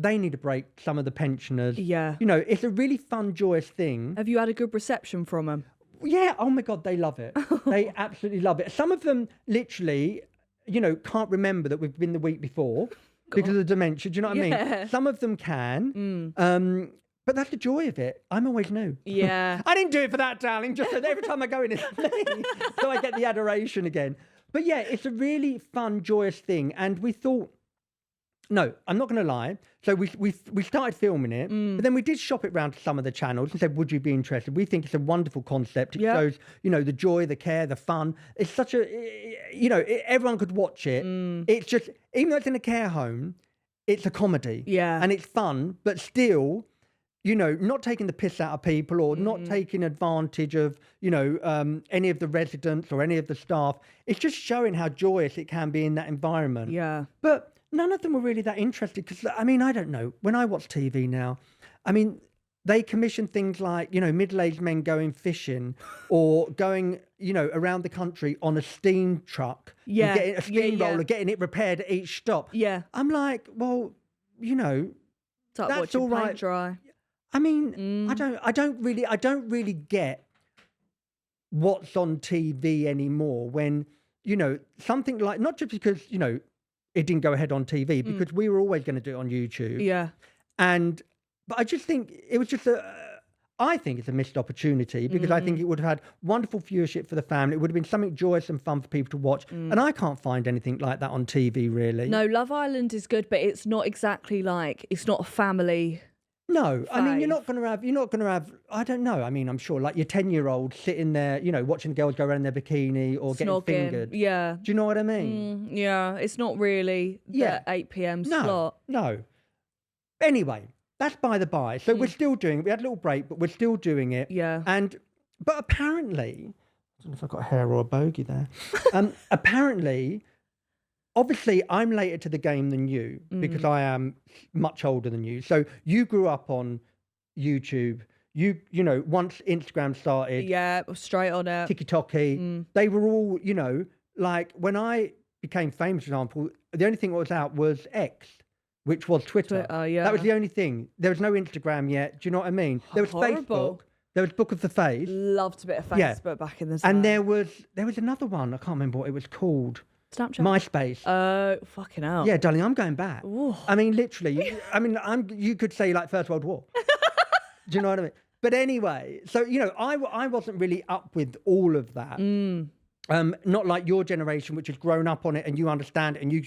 [SPEAKER 1] They need a break, some of the pensioners.
[SPEAKER 2] Yeah.
[SPEAKER 1] It's a really fun, joyous thing.
[SPEAKER 2] Have you had a good reception from them?
[SPEAKER 1] Yeah. Oh, my God, they love it. They absolutely love it. Some of them literally, can't remember that we've been the week before because of the dementia. Do you know what I mean? Some of them can. But that's the joy of it. I'm always new.
[SPEAKER 2] Yeah.
[SPEAKER 1] I didn't do it for that, darling. Just so that every time I go in, it's me. So I get the adoration again. But yeah, it's a really fun, joyous thing. And we thought, no, I'm not going to lie. So we started filming it, but then we did shop it round to some of the channels and said, would you be interested? We think it's a wonderful concept. It shows, you know, the joy, the care, the fun. It's such a, you know, everyone could watch it. It's just, even though it's in a care home, it's a comedy.
[SPEAKER 2] Yeah.
[SPEAKER 1] And it's fun, but still, you know, not taking the piss out of people or not taking advantage of, you know, any of the residents or any of the staff. It's just showing how joyous it can be in that environment.
[SPEAKER 2] Yeah.
[SPEAKER 1] But none of them were really that interested because, I mean, I don't know. When I watch TV now, I mean, they commission things like, you know, middle-aged men going fishing or going, you know, around the country on a steam truck.
[SPEAKER 2] Yeah.
[SPEAKER 1] Getting a steamroller, getting it repaired at each stop.
[SPEAKER 2] Yeah.
[SPEAKER 1] I'm like, well, you know,
[SPEAKER 2] It's like
[SPEAKER 1] that's
[SPEAKER 2] watching
[SPEAKER 1] all
[SPEAKER 2] paint
[SPEAKER 1] right.
[SPEAKER 2] dry.
[SPEAKER 1] I mean, I don't really get what's on TV anymore when, you know, something like, not just because, you know, it didn't go ahead on TV, because we were always going to do it on YouTube.
[SPEAKER 2] Yeah.
[SPEAKER 1] But I just think it was just I think it's a missed opportunity because I think it would have had wonderful viewership for the family. It would have been something joyous and fun for people to watch. And I can't find anything like that on TV, really.
[SPEAKER 2] No, Love Island is good, but it's not exactly like, it's not a family.
[SPEAKER 1] No, I mean, you're
[SPEAKER 2] Fave.
[SPEAKER 1] not going to have, I don't know. I mean, I'm sure like your 10-year-old sitting there, you know, watching girls go around in their bikini or getting
[SPEAKER 2] Snogging.
[SPEAKER 1] fingered.
[SPEAKER 2] Yeah.
[SPEAKER 1] Do you know what I mean?
[SPEAKER 2] Yeah. It's not really the 8 p.m. slot.
[SPEAKER 1] No. Anyway, that's by the by. So we're still doing it. We had a little break, but we're still doing it.
[SPEAKER 2] Yeah.
[SPEAKER 1] But apparently, I don't know if I've got a hair or a bogey there. Apparently, obviously, I'm later to the game than you because I am much older than you. So you grew up on YouTube. You know, once Instagram started,
[SPEAKER 2] Yeah, straight on it.
[SPEAKER 1] TikTok, they were all, you know, like when I became famous, for example, the only thing that was out was X, which was Twitter.
[SPEAKER 2] Yeah.
[SPEAKER 1] That was the only thing. There was no Instagram yet. Do you know what I mean? There was
[SPEAKER 2] Horrible.
[SPEAKER 1] Facebook. There was Book of the Face.
[SPEAKER 2] Loved a bit of
[SPEAKER 1] Yeah.
[SPEAKER 2] Facebook back in the day.
[SPEAKER 1] And there was another one. I can't remember what it was called.
[SPEAKER 2] Snapchat.
[SPEAKER 1] MySpace.
[SPEAKER 2] Oh, fucking hell.
[SPEAKER 1] Yeah, darling, I'm going back.
[SPEAKER 2] Ooh.
[SPEAKER 1] I mean, literally. You could say like First World War. Do you know what I mean? But anyway, so, you know, I wasn't really up with all of that. Not like your generation, which has grown up on it and you understand it and you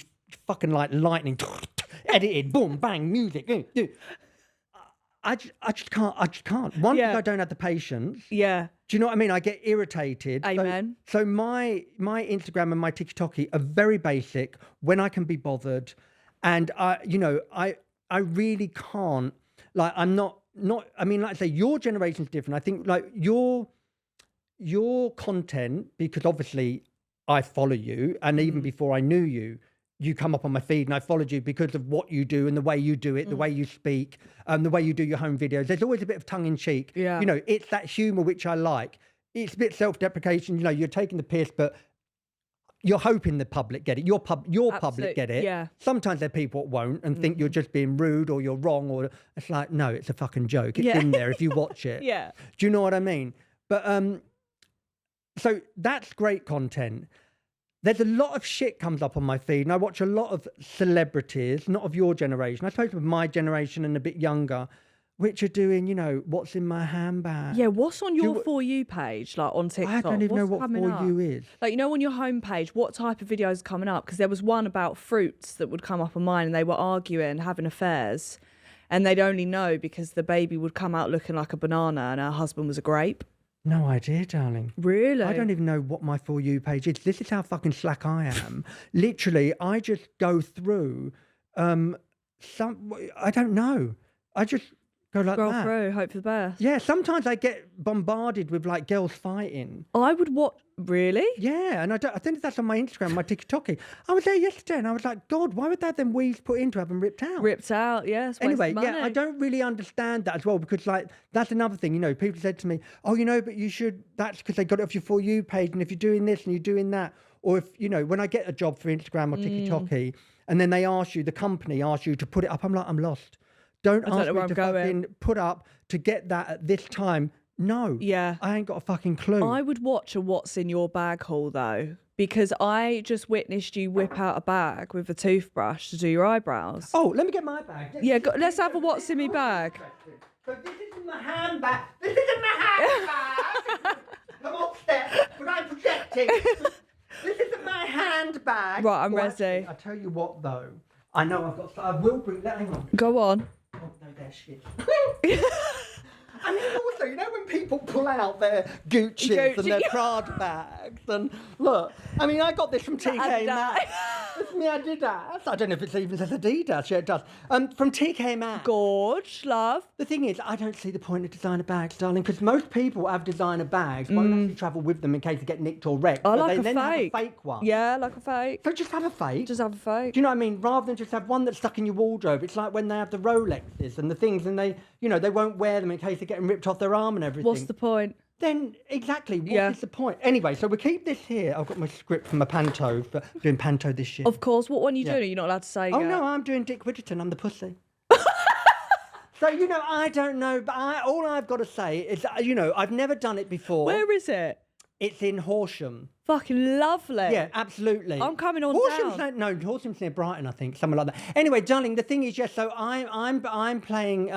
[SPEAKER 1] fucking like lightning, edited, boom, bang, music. I just can't. One,
[SPEAKER 2] Yeah.
[SPEAKER 1] because I don't have the patience.
[SPEAKER 2] Yeah.
[SPEAKER 1] Do you know what I mean? I get irritated.
[SPEAKER 2] Amen.
[SPEAKER 1] So my Instagram and my TikTok are very basic when I can be bothered. And I really can't, like, I'm not, I mean, like I say, your generation's different. I think like your content, because obviously I follow you and even before I knew you, you come up on my feed and I followed you because of what you do and the way you do it, the way you speak, the way you do your home videos. There's always a bit of tongue in cheek.
[SPEAKER 2] Yeah.
[SPEAKER 1] You know, it's that humor which I like. It's a bit self-deprecation. You know, you're taking the piss, but you're hoping the public get it. Your public get it.
[SPEAKER 2] Yeah.
[SPEAKER 1] Sometimes there are people that won't and think you're just being rude or you're wrong or it's like, no, it's a fucking joke. It's in there if you watch it.
[SPEAKER 2] Yeah.
[SPEAKER 1] Do you know what I mean? But so that's great content. There's a lot of shit comes up on my feed and I watch a lot of celebrities, not of your generation, I suppose of my generation and a bit younger, which are doing, you know, what's in my handbag.
[SPEAKER 2] Yeah, what's on your For You page, like on TikTok?
[SPEAKER 1] I don't even know what
[SPEAKER 2] coming
[SPEAKER 1] For
[SPEAKER 2] up?
[SPEAKER 1] You is.
[SPEAKER 2] Like, you know, on your homepage, what type of videos are coming up? Because there was one about fruits that would come up on mine and they were arguing, having affairs. And they'd only know because the baby would come out looking like a banana and her husband was a grape.
[SPEAKER 1] No idea, darling.
[SPEAKER 2] Really?
[SPEAKER 1] I don't even know what my For You page is. This is how fucking slack I am. Literally, I just go through I don't know. I just go like
[SPEAKER 2] Scroll
[SPEAKER 1] that.
[SPEAKER 2] through, hope for the best.
[SPEAKER 1] Yeah, sometimes I get bombarded with like girls fighting.
[SPEAKER 2] I would watch. Really?
[SPEAKER 1] Yeah, and I think that's on my Instagram, my TikTok. I was there yesterday and I was like, God, why would they have them weaves put in to have them ripped out?
[SPEAKER 2] Ripped out, yes.
[SPEAKER 1] Anyway, yeah, I don't really understand that as well because, like, that's another thing. You know, people said to me, "Oh, you know, but you should." That's because they got it off your For You page, and if you're doing this and you're doing that, or if you know, when I get a job for Instagram or TikTok, and then they ask you, the company asks you to put it up, I'm like, I'm lost. Don't ask
[SPEAKER 2] know
[SPEAKER 1] me
[SPEAKER 2] where
[SPEAKER 1] to
[SPEAKER 2] I'm
[SPEAKER 1] fucking
[SPEAKER 2] going.
[SPEAKER 1] put up to get that at this time. No,
[SPEAKER 2] Yeah.
[SPEAKER 1] I ain't got a fucking clue.
[SPEAKER 2] I would watch a What's in Your Bag haul though, because I just witnessed you whip out a bag with a toothbrush to do your eyebrows.
[SPEAKER 1] Oh, let me get my bag.
[SPEAKER 2] Yeah, let's have a What's in Me bag.
[SPEAKER 1] So this isn't my handbag. This isn't my handbag. Come on, Steph. But I'm projecting. This isn't my handbag.
[SPEAKER 2] Right, I'm
[SPEAKER 1] Well,
[SPEAKER 2] ready.
[SPEAKER 1] actually, I tell you what, though. I know I've got. I will bring that. Hang on.
[SPEAKER 2] Go on.
[SPEAKER 1] Oh no, there she is. I mean, also, you know when people pull out their Gucci's and their Prada bags, and look, I mean, I got this from TK Maxx. It's me Adidas. I don't know if it even says Adidas. Yeah, it does. From TK Maxx.
[SPEAKER 2] Gorge, love.
[SPEAKER 1] The thing is, I don't see the point of designer bags, darling, because most people have designer bags, won't actually travel with them in case they get nicked or wrecked.
[SPEAKER 2] I
[SPEAKER 1] but
[SPEAKER 2] like
[SPEAKER 1] they
[SPEAKER 2] a
[SPEAKER 1] then
[SPEAKER 2] fake.
[SPEAKER 1] have a fake one.
[SPEAKER 2] Yeah, like a fake.
[SPEAKER 1] So just have a fake.
[SPEAKER 2] Just have a fake.
[SPEAKER 1] Do you know what I mean? Rather than just have one that's stuck in your wardrobe, it's like when they have the Rolexes and the things, and they, you know, they won't wear them in case they're getting ripped off their arm and everything.
[SPEAKER 2] What's the point?
[SPEAKER 1] Then exactly, what is the point? Anyway, so we keep this here. I've got my script from my panto for doing panto this year.
[SPEAKER 2] Of course. What one are you doing? Are you not allowed to say?
[SPEAKER 1] Oh no, I'm doing Dick Widgerton. I'm the pussy. So you know, I don't know, but all I've got to say is, you know, I've never done it before.
[SPEAKER 2] Where is it?
[SPEAKER 1] It's in Horsham.
[SPEAKER 2] Fucking lovely.
[SPEAKER 1] Yeah, absolutely.
[SPEAKER 2] I'm coming on
[SPEAKER 1] Horsham's
[SPEAKER 2] down.
[SPEAKER 1] No, Horsham's near Brighton, I think, somewhere like that. Anyway, darling, the thing is, yes. So I'm playing.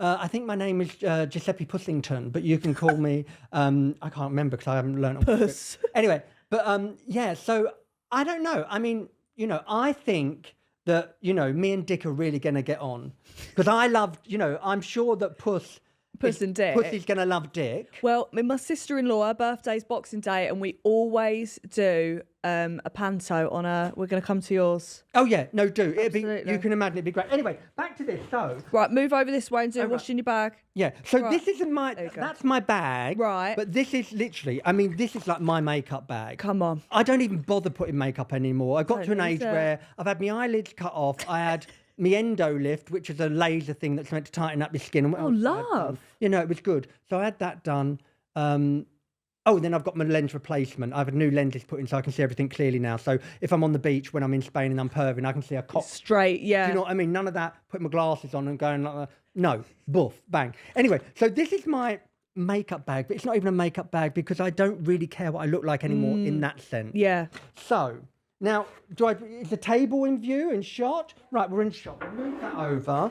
[SPEAKER 1] I think my name is Giuseppe Pussington, but you can call me. I can't remember because I haven't learned.
[SPEAKER 2] Puss.
[SPEAKER 1] Anyway, but yeah. So I don't know. I mean, you know, I think that, you know, me and Dick are really going to get on because I love. You know, I'm sure that Puss
[SPEAKER 2] and Dick.
[SPEAKER 1] Pussy's going to love Dick.
[SPEAKER 2] Well, my sister-in-law, her birthday's Boxing Day, and we always do a panto on her. We're going to come to yours.
[SPEAKER 1] Oh yeah, no, do. It'd be.
[SPEAKER 2] Absolutely.
[SPEAKER 1] You can imagine it'd be great. Anyway, back to this. So
[SPEAKER 2] Right, move over this way and do
[SPEAKER 1] right.
[SPEAKER 2] what's in your bag.
[SPEAKER 1] yeah, so
[SPEAKER 2] Right.
[SPEAKER 1] this isn't my.
[SPEAKER 2] There you go.
[SPEAKER 1] That's my bag.
[SPEAKER 2] Right.
[SPEAKER 1] But this is literally. I mean, this is like my makeup bag.
[SPEAKER 2] Come on.
[SPEAKER 1] I don't even bother putting makeup anymore. I got
[SPEAKER 2] Don't
[SPEAKER 1] to an
[SPEAKER 2] need
[SPEAKER 1] age
[SPEAKER 2] it.
[SPEAKER 1] where I've had my eyelids cut off. I had my endo lift, which is a laser thing that's meant to tighten up your skin. And what else did I have done?
[SPEAKER 2] love.
[SPEAKER 1] You know, it was good. So I had that done. Then I've got my lens replacement. I have a new lenses put in so I can see everything clearly now. So if I'm on the beach when I'm in Spain and I'm perving, I can see a cock.
[SPEAKER 2] Straight, yeah.
[SPEAKER 1] Do you know what I mean? None of that, putting my glasses on and going like that. No, boof, bang. Anyway, so this is my makeup bag, but it's not even a makeup bag because I don't really care what I look like anymore in that sense.
[SPEAKER 2] Yeah.
[SPEAKER 1] So, now, is the table in view, in shot? Right, we're in shot. We'll move that over.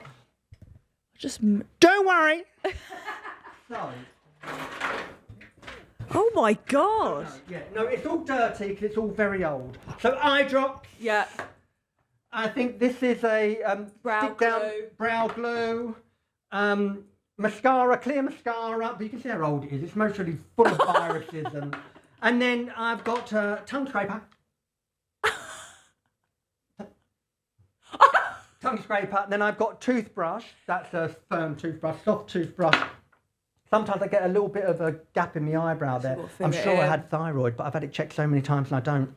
[SPEAKER 2] Just.
[SPEAKER 1] Don't worry. So,
[SPEAKER 2] Oh my God.
[SPEAKER 1] yeah, no, it's all dirty because it's all very old. So, eye drops.
[SPEAKER 2] Yeah.
[SPEAKER 1] I think this is a
[SPEAKER 2] Brow
[SPEAKER 1] stick down
[SPEAKER 2] glue.
[SPEAKER 1] brow glue, mascara, clear mascara. But you can see how old it is. It's mostly full of viruses and then I've got a tongue scraper. Tongue scraper. Then I've got toothbrush. That's a firm toothbrush, soft toothbrush. Sometimes I get a little bit of a gap in my eyebrow there. I'm sure I had thyroid, but I've had it checked so many times and I don't.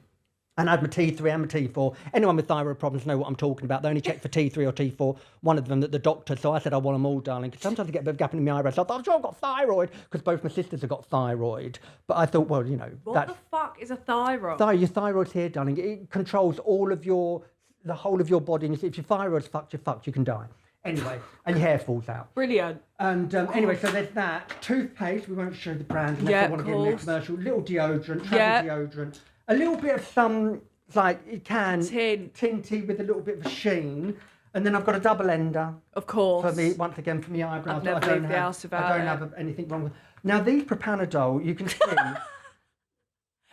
[SPEAKER 1] And I had my T3 and my T4. Anyone with thyroid problems know what I'm talking about. They only check for T3 or T4, one of them, that the doctor. So I said I want them all, darling, because sometimes I get a bit of a gap in my eyebrows. So I thought, I'm sure I've got thyroid, because both my sisters have got thyroid. But I thought, well, you know.
[SPEAKER 2] What the fuck is a thyroid?
[SPEAKER 1] Your thyroid's here, darling. It controls all of the whole of your body. And if your thyroid's fucked, you're fucked. You can die. Anyway, and your hair falls out.
[SPEAKER 2] Brilliant.
[SPEAKER 1] And anyway, so there's that. Toothpaste, we won't show the brand unless
[SPEAKER 2] Yeah,
[SPEAKER 1] I want to get in a commercial. Little deodorant, travel deodorant. A little bit of some, like, it can... Tinty with a little bit of a sheen. And then I've got a double ender.
[SPEAKER 2] Of course.
[SPEAKER 1] For me, once again, for my eyebrows.
[SPEAKER 2] I've never left the house without
[SPEAKER 1] I don't have anything wrong with... Now, these Propanadol, you can see...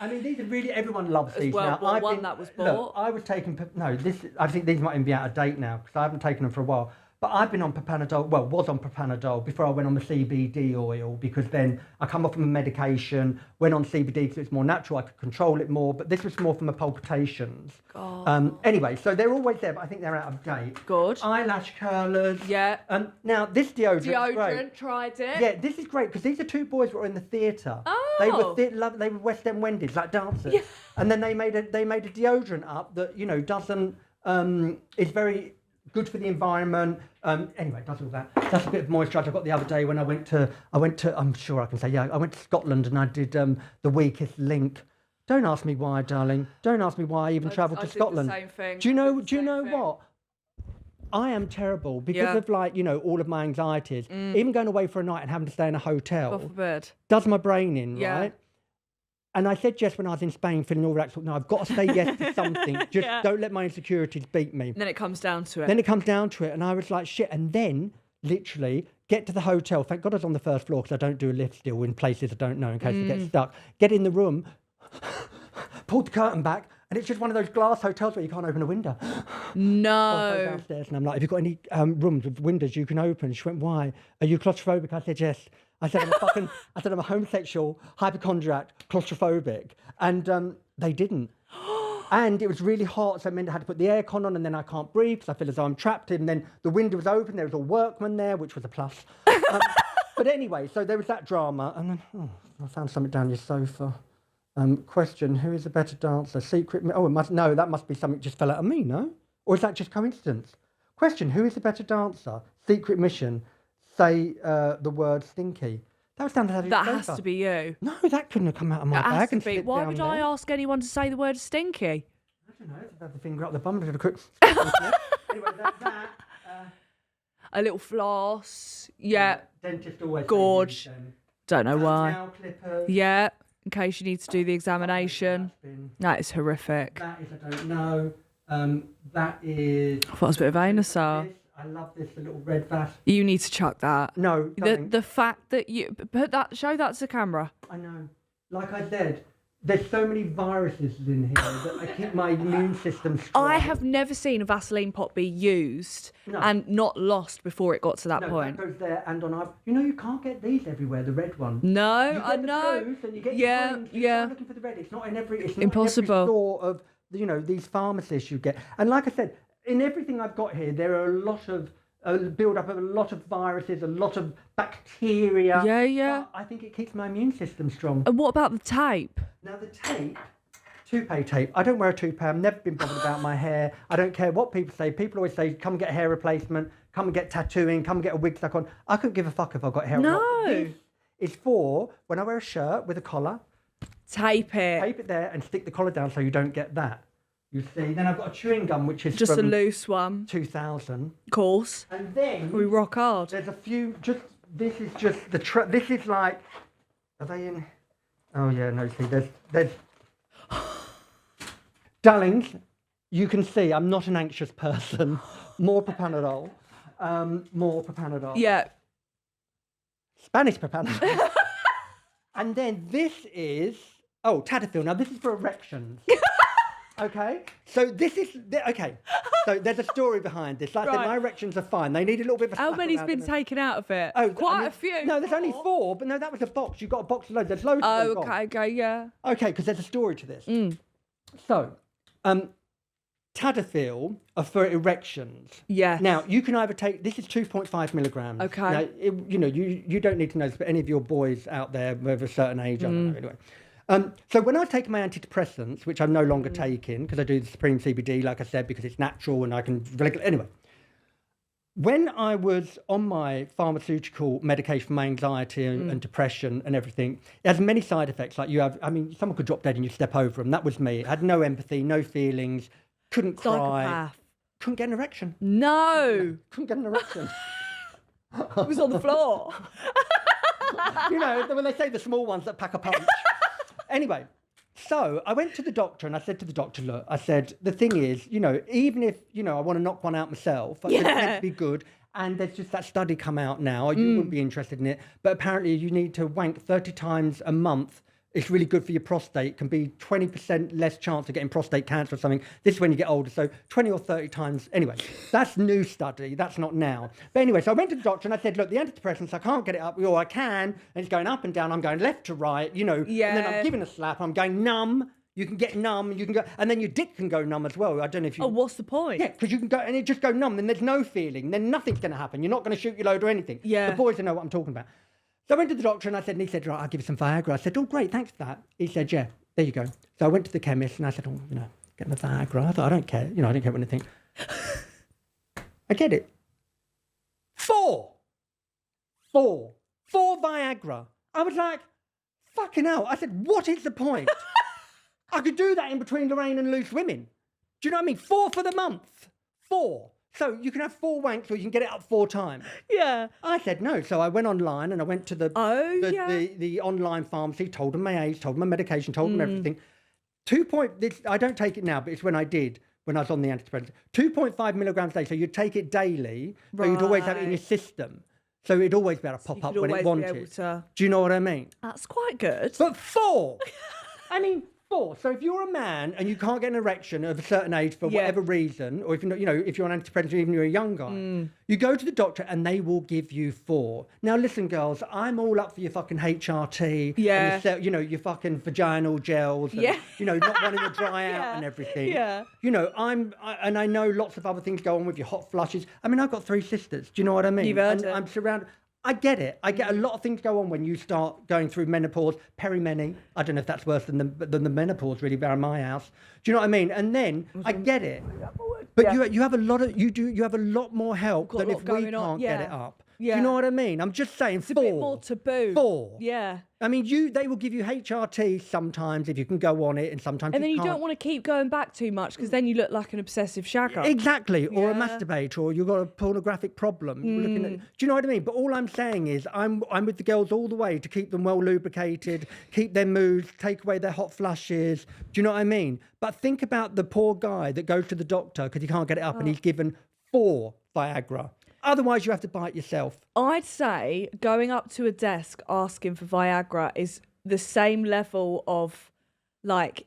[SPEAKER 1] I mean, these are really... Everyone loves these now.
[SPEAKER 2] Well, one that was bought.
[SPEAKER 1] Look, I was taking... No, I think these might even be out of date now, because I haven't taken them for a while. But I've been on Propanadol, was on Propanadol before I went on the CBD oil, because then I come off from a medication, went on CBD because it's more natural, I could control it more, but this was more for my palpitations. Anyway, so they're always there, but I think they're out of date.
[SPEAKER 2] Good.
[SPEAKER 1] Eyelash curlers.
[SPEAKER 2] Yeah.
[SPEAKER 1] Now, this deodorant is great.
[SPEAKER 2] Tried it.
[SPEAKER 1] Yeah, this is great, because these are two boys who were in the theatre.
[SPEAKER 2] Oh.
[SPEAKER 1] They were West End Wendy's, like dancers. Yeah. And then they made a deodorant up that, you know, doesn't, is very... good for the environment. Anyway, it does all that. That's a bit of moisturiser I got the other day when I went to, I'm sure I can say, yeah, I went to Scotland and I did the weakest link. Don't ask me why, darling. Don't ask me why I even travelled to Scotland.
[SPEAKER 2] I did the same thing.
[SPEAKER 1] Do you know what? I am terrible because of, like, you know, all of my anxieties. Even going away for a night and having to stay in a hotel
[SPEAKER 2] God forbid.
[SPEAKER 1] does my brain in, right? And I said yes when I was in Spain, feeling all relaxed. No, I've got to say yes to something. Just don't let my insecurities beat me.
[SPEAKER 2] And then it comes down to it.
[SPEAKER 1] Then it comes down to it, and I was like, shit. And then, literally get to the hotel. Thank God I was on the first floor because I don't do a lift still in places I don't know in case I get stuck. Get in the room, pulled the curtain back, and it's just one of those glass hotels where you can't open a window.
[SPEAKER 2] No.
[SPEAKER 1] I go downstairs and I'm like, have you got any rooms with windows you can open? She went, why? Are you claustrophobic? I said, yes. I said, I'm a homosexual, hypochondriac, claustrophobic. And they didn't. And it was really hot, so it meant I had to put the aircon on, and then I can't breathe because I feel as though I'm trapped. And then the window was open, there was a workman there, which was a plus. But anyway, so there was that drama. And then, I found something down your sofa. Question, who is a better dancer? Secret, that must be something just fell out of me, no? Or is that just coincidence? Question, who is a better dancer? Secret mission, say the word stinky. That was down to
[SPEAKER 2] That has to be you.
[SPEAKER 1] No, that couldn't have come out of my bag. And slipped
[SPEAKER 2] Why
[SPEAKER 1] down
[SPEAKER 2] would I
[SPEAKER 1] there.
[SPEAKER 2] ask anyone to say the word stinky?
[SPEAKER 1] I don't know, if I had the finger up the bum, did a quick... Anyway,
[SPEAKER 2] A little floss. Yeah.
[SPEAKER 1] Dentist always
[SPEAKER 2] Gorge. Don't know why.
[SPEAKER 1] Nail clippers.
[SPEAKER 2] Yeah. In case you need to do the examination. That is horrific.
[SPEAKER 1] That is, I don't know. That is...
[SPEAKER 2] I thought it was a bit of anusar.
[SPEAKER 1] I love this, the little red vat.
[SPEAKER 2] You need to chuck that.
[SPEAKER 1] No,
[SPEAKER 2] the fact that you show that to the camera.
[SPEAKER 1] I know. Like I said, there's so many viruses in here that I keep my immune system strong.
[SPEAKER 2] I have never seen a Vaseline pot be used and not lost before it got to that point.
[SPEAKER 1] That goes there and on. You can't get these everywhere. The red one.
[SPEAKER 2] No, I
[SPEAKER 1] the
[SPEAKER 2] know.
[SPEAKER 1] blues and you get
[SPEAKER 2] Yeah,
[SPEAKER 1] greens. You
[SPEAKER 2] yeah.
[SPEAKER 1] start looking for the red. It's not in every. It's not
[SPEAKER 2] Impossible.
[SPEAKER 1] In every store of these pharmacies you get. And like I said, in everything I've got here, there are a lot of. Build up of a lot of viruses, a lot of bacteria.
[SPEAKER 2] Yeah, yeah.
[SPEAKER 1] But I think it keeps my immune system strong.
[SPEAKER 2] And what about the tape?
[SPEAKER 1] Now the tape, toupee tape. I don't wear a toupee. I've never been bothered about my hair. I don't care what people say. People always say, come and get a hair replacement, come and get tattooing, come and get a wig stuck on. I couldn't give a fuck if I've got hair or not.
[SPEAKER 2] No.
[SPEAKER 1] This is for when I wear a shirt with a collar,
[SPEAKER 2] Tape it.
[SPEAKER 1] tape it there and stick the collar down so you don't get that. You see, then I've got a chewing gum, which is
[SPEAKER 2] Just a
[SPEAKER 1] from
[SPEAKER 2] loose one.
[SPEAKER 1] 2000.
[SPEAKER 2] Of course.
[SPEAKER 1] And then
[SPEAKER 2] We rock hard.
[SPEAKER 1] there's a few, this is just this is like, are they in? Oh yeah, no, see, there's, darlings, you can see I'm not an anxious person. More propanadol. More propanadol.
[SPEAKER 2] Yeah.
[SPEAKER 1] Spanish propanadol. And then this is, Tadafil. Now this is for erections. Okay, so this is okay. So there's a story behind this. Like I said, my erections are fine. They need a little bit of a
[SPEAKER 2] How
[SPEAKER 1] slap
[SPEAKER 2] many's
[SPEAKER 1] around
[SPEAKER 2] been
[SPEAKER 1] them.
[SPEAKER 2] taken out of it?
[SPEAKER 1] Oh,
[SPEAKER 2] Quite a few.
[SPEAKER 1] No, there's only 4, but no, that was a box. You've got a box of loads. There's loads of them gone.
[SPEAKER 2] Okay, yeah.
[SPEAKER 1] Okay, because there's a story to this. So, Tadafil are for erections.
[SPEAKER 2] Yes.
[SPEAKER 1] Now, you can either take, this is 2.5 milligrams.
[SPEAKER 2] Okay.
[SPEAKER 1] Now, you don't need to know this, but any of your boys out there of a certain age, I don't know, anyway. So when I take my antidepressants, which I'm no longer taking, because I do the Supreme CBD, like I said, because it's natural and I can, anyway. When I was on my pharmaceutical medication for my anxiety and depression and everything, it has many side effects. Like someone could drop dead and you step over them. That was me. I had no empathy, no feelings, couldn't cry,
[SPEAKER 2] Psychopath.
[SPEAKER 1] couldn't get an erection.
[SPEAKER 2] No.
[SPEAKER 1] Couldn't get an erection.
[SPEAKER 2] It was on the floor.
[SPEAKER 1] When they say the small ones that pack a punch. Anyway, so I went to the doctor and I said to the doctor, look, I said, the thing is, even if, I want to knock one out myself, I said, it's meant to be good. And there's just that study come out now. You wouldn't be interested in it. But apparently you need to wank 30 times a month. It's really good for your prostate. Can be 20% less chance of getting prostate cancer or something. This is when you get older. So 20 or 30 times. Anyway, that's new study. That's not now. But anyway, so I went to the doctor and I said, look, the antidepressants, I can't get it up. Or I can. And it's going up and down. I'm going left to right,
[SPEAKER 2] Yeah.
[SPEAKER 1] And then I'm giving a slap. I'm going numb. You can get numb. You can go. And then your dick can go numb as well. I don't know if you...
[SPEAKER 2] Oh, what's the point?
[SPEAKER 1] Yeah, because you can go and it just go numb. Then there's no feeling. Then nothing's going to happen. You're not going to shoot your load or anything.
[SPEAKER 2] Yeah.
[SPEAKER 1] The boys will know what I'm talking about. So I went to the doctor and he said, right, I'll give you some Viagra. I said, oh, great, thanks for that. He said, yeah, there you go. So I went to the chemist and I said, get my Viagra. I thought, I don't care. I don't care what anything. I get it. 4 Viagra. I was like, fucking hell. I said, what is the point? I could do that in between Lorraine and Loose Women. Do you know what I mean? 4 for the month. 4. So you can have 4 wanks or you can get it up 4 times.
[SPEAKER 2] Yeah.
[SPEAKER 1] I said no. So I went online and I went to the online pharmacy, told them my age, told them my medication, told them everything. I don't take it now, but it's when I when I was on the antidepressant. 2.5 milligrams a day. So you'd take it daily, but you'd always have it in your system. So it'd always be able to pop up when it wanted. Do you know what I mean?
[SPEAKER 2] That's quite good.
[SPEAKER 1] But 4. I mean, 4. So if you're a man and you can't get an erection of a certain age for whatever reason, or if you're not, if you're on antidepressants, even you're a young guy, you go to the doctor and they will give you 4. Now listen, girls, I'm all up for your fucking HRT, and your fucking vaginal gels, and, not wanting to dry out and everything.
[SPEAKER 2] Yeah.
[SPEAKER 1] And I know lots of other things go on with your hot flushes. I mean, I've got 3 sisters. Do you know what I mean?
[SPEAKER 2] You've heard it.
[SPEAKER 1] I'm surrounded. I get it. I get a lot of things go on when you start going through menopause, perimeny. I don't know if that's worse than the menopause really around my house. Do you know what I mean? And then I get it. But you have a lot more help than if we can't get it up. Yeah. Do you know what I mean? I'm just saying,
[SPEAKER 2] it's 4. It's a bit more taboo.
[SPEAKER 1] 4.
[SPEAKER 2] Yeah.
[SPEAKER 1] I mean, they will give you HRT sometimes if you can go on it, and sometimes
[SPEAKER 2] and then you
[SPEAKER 1] can't.
[SPEAKER 2] don't want to keep going back too much because then you look like an obsessive shagger.
[SPEAKER 1] Exactly, or a masturbator, or you've got a pornographic problem. Do you know what I mean? But all I'm saying is, I'm with the girls all the way to keep them well lubricated, keep their moods, take away their hot flushes. Do you know what I mean? But think about the poor guy that goes to the doctor because he can't get it up, and he's given 4 Viagra. Otherwise, you have to buy it yourself.
[SPEAKER 2] I'd say going up to a desk asking for Viagra is the same level of like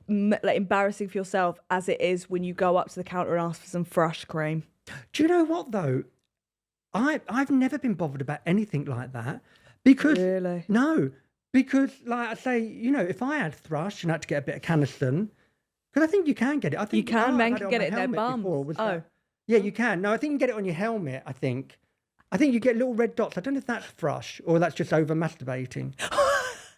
[SPEAKER 2] embarrassing for yourself as it is when you go up to the counter and ask for some thrush cream.
[SPEAKER 1] Do you know what though? I've never been bothered about anything like that because because like I say, if I had thrush and I had to get a bit of Canesten, because I think you can get it. I think
[SPEAKER 2] you can. Men can get it in their bums.
[SPEAKER 1] Yeah, you can. No, I think you can get it on your helmet, I think. I think you get little red dots. I don't know if that's thrush or that's just over masturbating. Do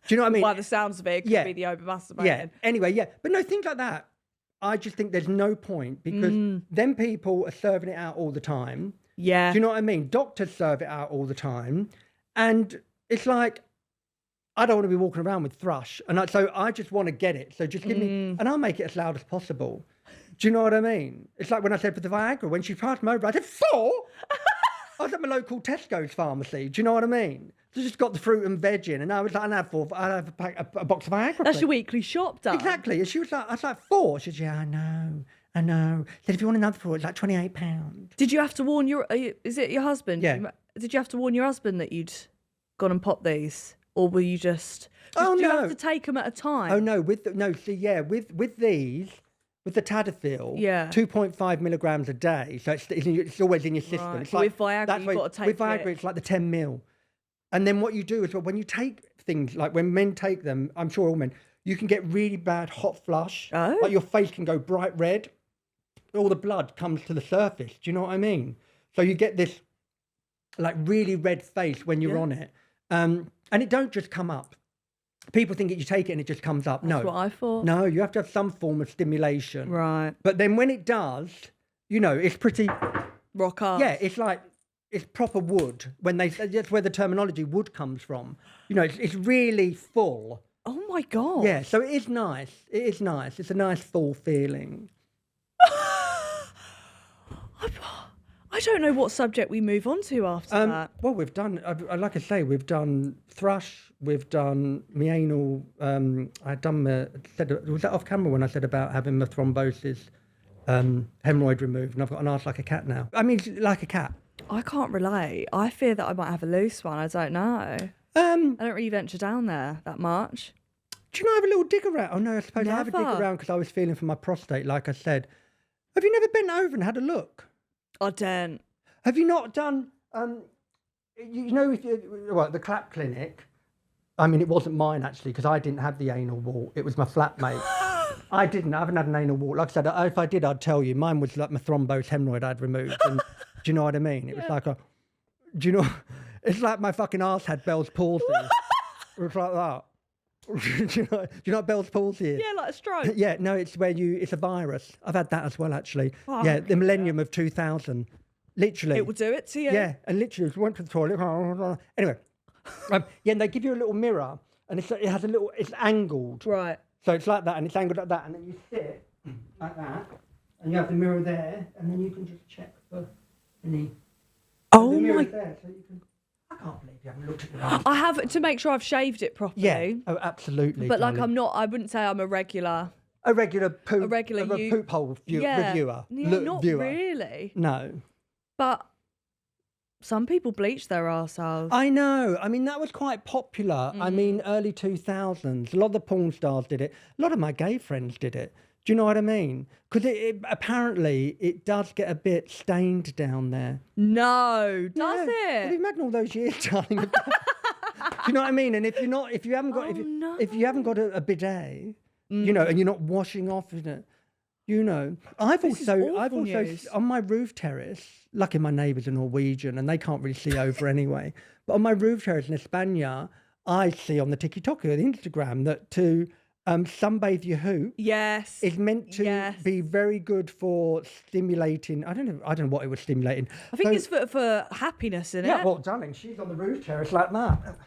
[SPEAKER 1] you know what I mean?
[SPEAKER 2] By the sounds of it, it could be the over masturbating.
[SPEAKER 1] Yeah. Anyway, but no, things like that. I just think there's no point because then people are serving it out all the time.
[SPEAKER 2] Yeah.
[SPEAKER 1] Do you know what I mean? Doctors serve it out all the time. And it's like, I don't want to be walking around with thrush. And so I just want to get it. So just give me, and I'll make it as loud as possible. Do you know what I mean? It's like when I said for the Viagra, when she passed me over, I said 4? I was at my local Tesco's pharmacy. Do you know what I mean? So just got the fruit and veg in, and I was like, I'd have a box of Viagra.
[SPEAKER 2] That's your weekly shop done.
[SPEAKER 1] Exactly. And she was like, I was like 4. She said, yeah, I know. Said, if you want another 4, it's like £28.
[SPEAKER 2] Did you have to warn is it your husband?
[SPEAKER 1] Yeah.
[SPEAKER 2] Did you have to warn your husband that you'd gone and popped these? Or were you just...
[SPEAKER 1] Oh,
[SPEAKER 2] do
[SPEAKER 1] no.
[SPEAKER 2] you have to take them at a time?
[SPEAKER 1] Oh, no. With these... With the Tadalafil, 2.5 milligrams a day, so it's always in your system.
[SPEAKER 2] Right.
[SPEAKER 1] It's like,
[SPEAKER 2] with Viagra, you've got to take
[SPEAKER 1] with Viagra, it's like the 10 mil. And then what you do is, when you take things, like when men take them, I'm sure all men, you can get really bad hot flush.
[SPEAKER 2] Oh.
[SPEAKER 1] Like your face can go bright red. All the blood comes to the surface. Do you know what I mean? So you get this like really red face when you're on it. And it don't just come up. People think that you take it and it just comes up.
[SPEAKER 2] That's what I thought.
[SPEAKER 1] No, you have to have some form of stimulation.
[SPEAKER 2] Right.
[SPEAKER 1] But then when it does, it's pretty...
[SPEAKER 2] Rock hard.
[SPEAKER 1] Yeah, it's proper wood. That's where the terminology wood comes from. It's really full.
[SPEAKER 2] Oh my God.
[SPEAKER 1] Yeah, so it is nice. It is nice. It's a nice full feeling.
[SPEAKER 2] I don't know what subject we move on to after that.
[SPEAKER 1] Well, we've done, like I say, we've done thrush, we've done my anal, was that off camera when I said about having my thrombosis, hemorrhoid removed, and I've got an arse like a cat now. I mean, like a cat.
[SPEAKER 2] I can't relate. I fear that I might have a loose one. I don't know. I don't really venture down there that much.
[SPEAKER 1] Do you know I have a little dig around? Oh no, I suppose I have a dig around because I was feeling for my prostate, like I said. Have you never bent over and had a look?
[SPEAKER 2] I don't.
[SPEAKER 1] Have you not done, the clap clinic? I mean, it wasn't mine actually because I didn't have the anal wart. It was my flatmate. I haven't had an anal wart. Like I said, if I did, I'd tell you. Mine was like my thrombose hemorrhoid I'd removed. And, do you know what I mean? It was like it's like my fucking arse had Bell's palsy. It was like that. do you know what Bell's palsy is?
[SPEAKER 2] Yeah, like a stroke.
[SPEAKER 1] Yeah, no, it's it's a virus. I've had that as well, actually. Oh, yeah, the millennium of 2000. Literally.
[SPEAKER 2] It will do it to you.
[SPEAKER 1] Yeah, and literally went to the toilet. Anyway, and they give you a little mirror, and it's angled.
[SPEAKER 2] Right.
[SPEAKER 1] So it's like that, and it's angled like that, and then you sit like that, and you have the mirror there, and then you can just check for any...
[SPEAKER 2] Oh
[SPEAKER 1] the
[SPEAKER 2] my...
[SPEAKER 1] there, so you can... I can't believe you haven't looked at it.
[SPEAKER 2] I have to make sure I've shaved it properly.
[SPEAKER 1] Yeah, oh, absolutely.
[SPEAKER 2] But
[SPEAKER 1] darling.
[SPEAKER 2] I wouldn't say I'm a regular
[SPEAKER 1] A regular poop,
[SPEAKER 2] regular
[SPEAKER 1] poop hole reviewer.
[SPEAKER 2] Yeah, not
[SPEAKER 1] viewer.
[SPEAKER 2] really.
[SPEAKER 1] No.
[SPEAKER 2] But some people bleach their arseholes.
[SPEAKER 1] I know. I mean, that was quite popular. I mean, early 2000s. A lot of the porn stars did it. A lot of my gay friends did it. Do you know what I mean? Because apparently it does get a bit stained down there.
[SPEAKER 2] No, does
[SPEAKER 1] Well,
[SPEAKER 2] it?
[SPEAKER 1] imagine all those years, darling. Do you know what I mean? And if you haven't got, if you haven't got a bidet, you know, and you're not washing off, you know, I've also
[SPEAKER 2] news.
[SPEAKER 1] on my roof terrace. Lucky my neighbours are Norwegian and they can't really see over anyway. But on my roof terrace in España, I see on the TikTok or the Instagram that to sunbathe your hoop is meant to be very good for stimulating. I don't know what it was stimulating.
[SPEAKER 2] I think it's for happiness, isn't it?
[SPEAKER 1] Yeah, well, darling, she's on the roof terrace like that.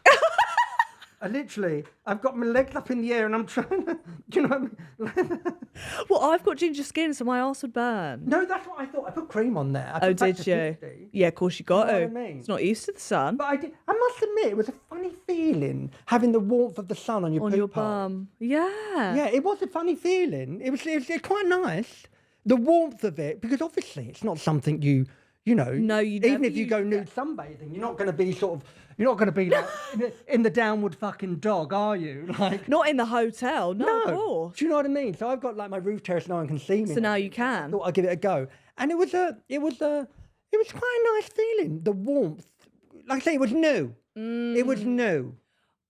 [SPEAKER 1] I've got my legs up in the air and I'm trying to, do you know what I mean?
[SPEAKER 2] Well, I've got ginger skin, so my arse would burn.
[SPEAKER 1] No, that's what I thought. I put cream on there.
[SPEAKER 2] Oh, did you?
[SPEAKER 1] 50.
[SPEAKER 2] Yeah, of course you got
[SPEAKER 1] You know
[SPEAKER 2] to.
[SPEAKER 1] what I mean?
[SPEAKER 2] It's not used to the sun.
[SPEAKER 1] But I must admit, it was a funny feeling having the warmth of the sun on your
[SPEAKER 2] On
[SPEAKER 1] poop
[SPEAKER 2] your
[SPEAKER 1] hole.
[SPEAKER 2] bum. Yeah.
[SPEAKER 1] Yeah, it was a funny feeling. It was quite nice. The warmth of it, because obviously it's not something you know.
[SPEAKER 2] No, you
[SPEAKER 1] even
[SPEAKER 2] never
[SPEAKER 1] if you go nude sunbathing, you're not going to be like in the downward fucking dog, are you? Like
[SPEAKER 2] Not in the hotel. No, of course.
[SPEAKER 1] Do you know what I mean? So I've got like my roof terrace, no one can see me.
[SPEAKER 2] So now you can.
[SPEAKER 1] I thought I'd give it a go, and it was quite a nice feeling. The warmth, like I say, it was new. It was new.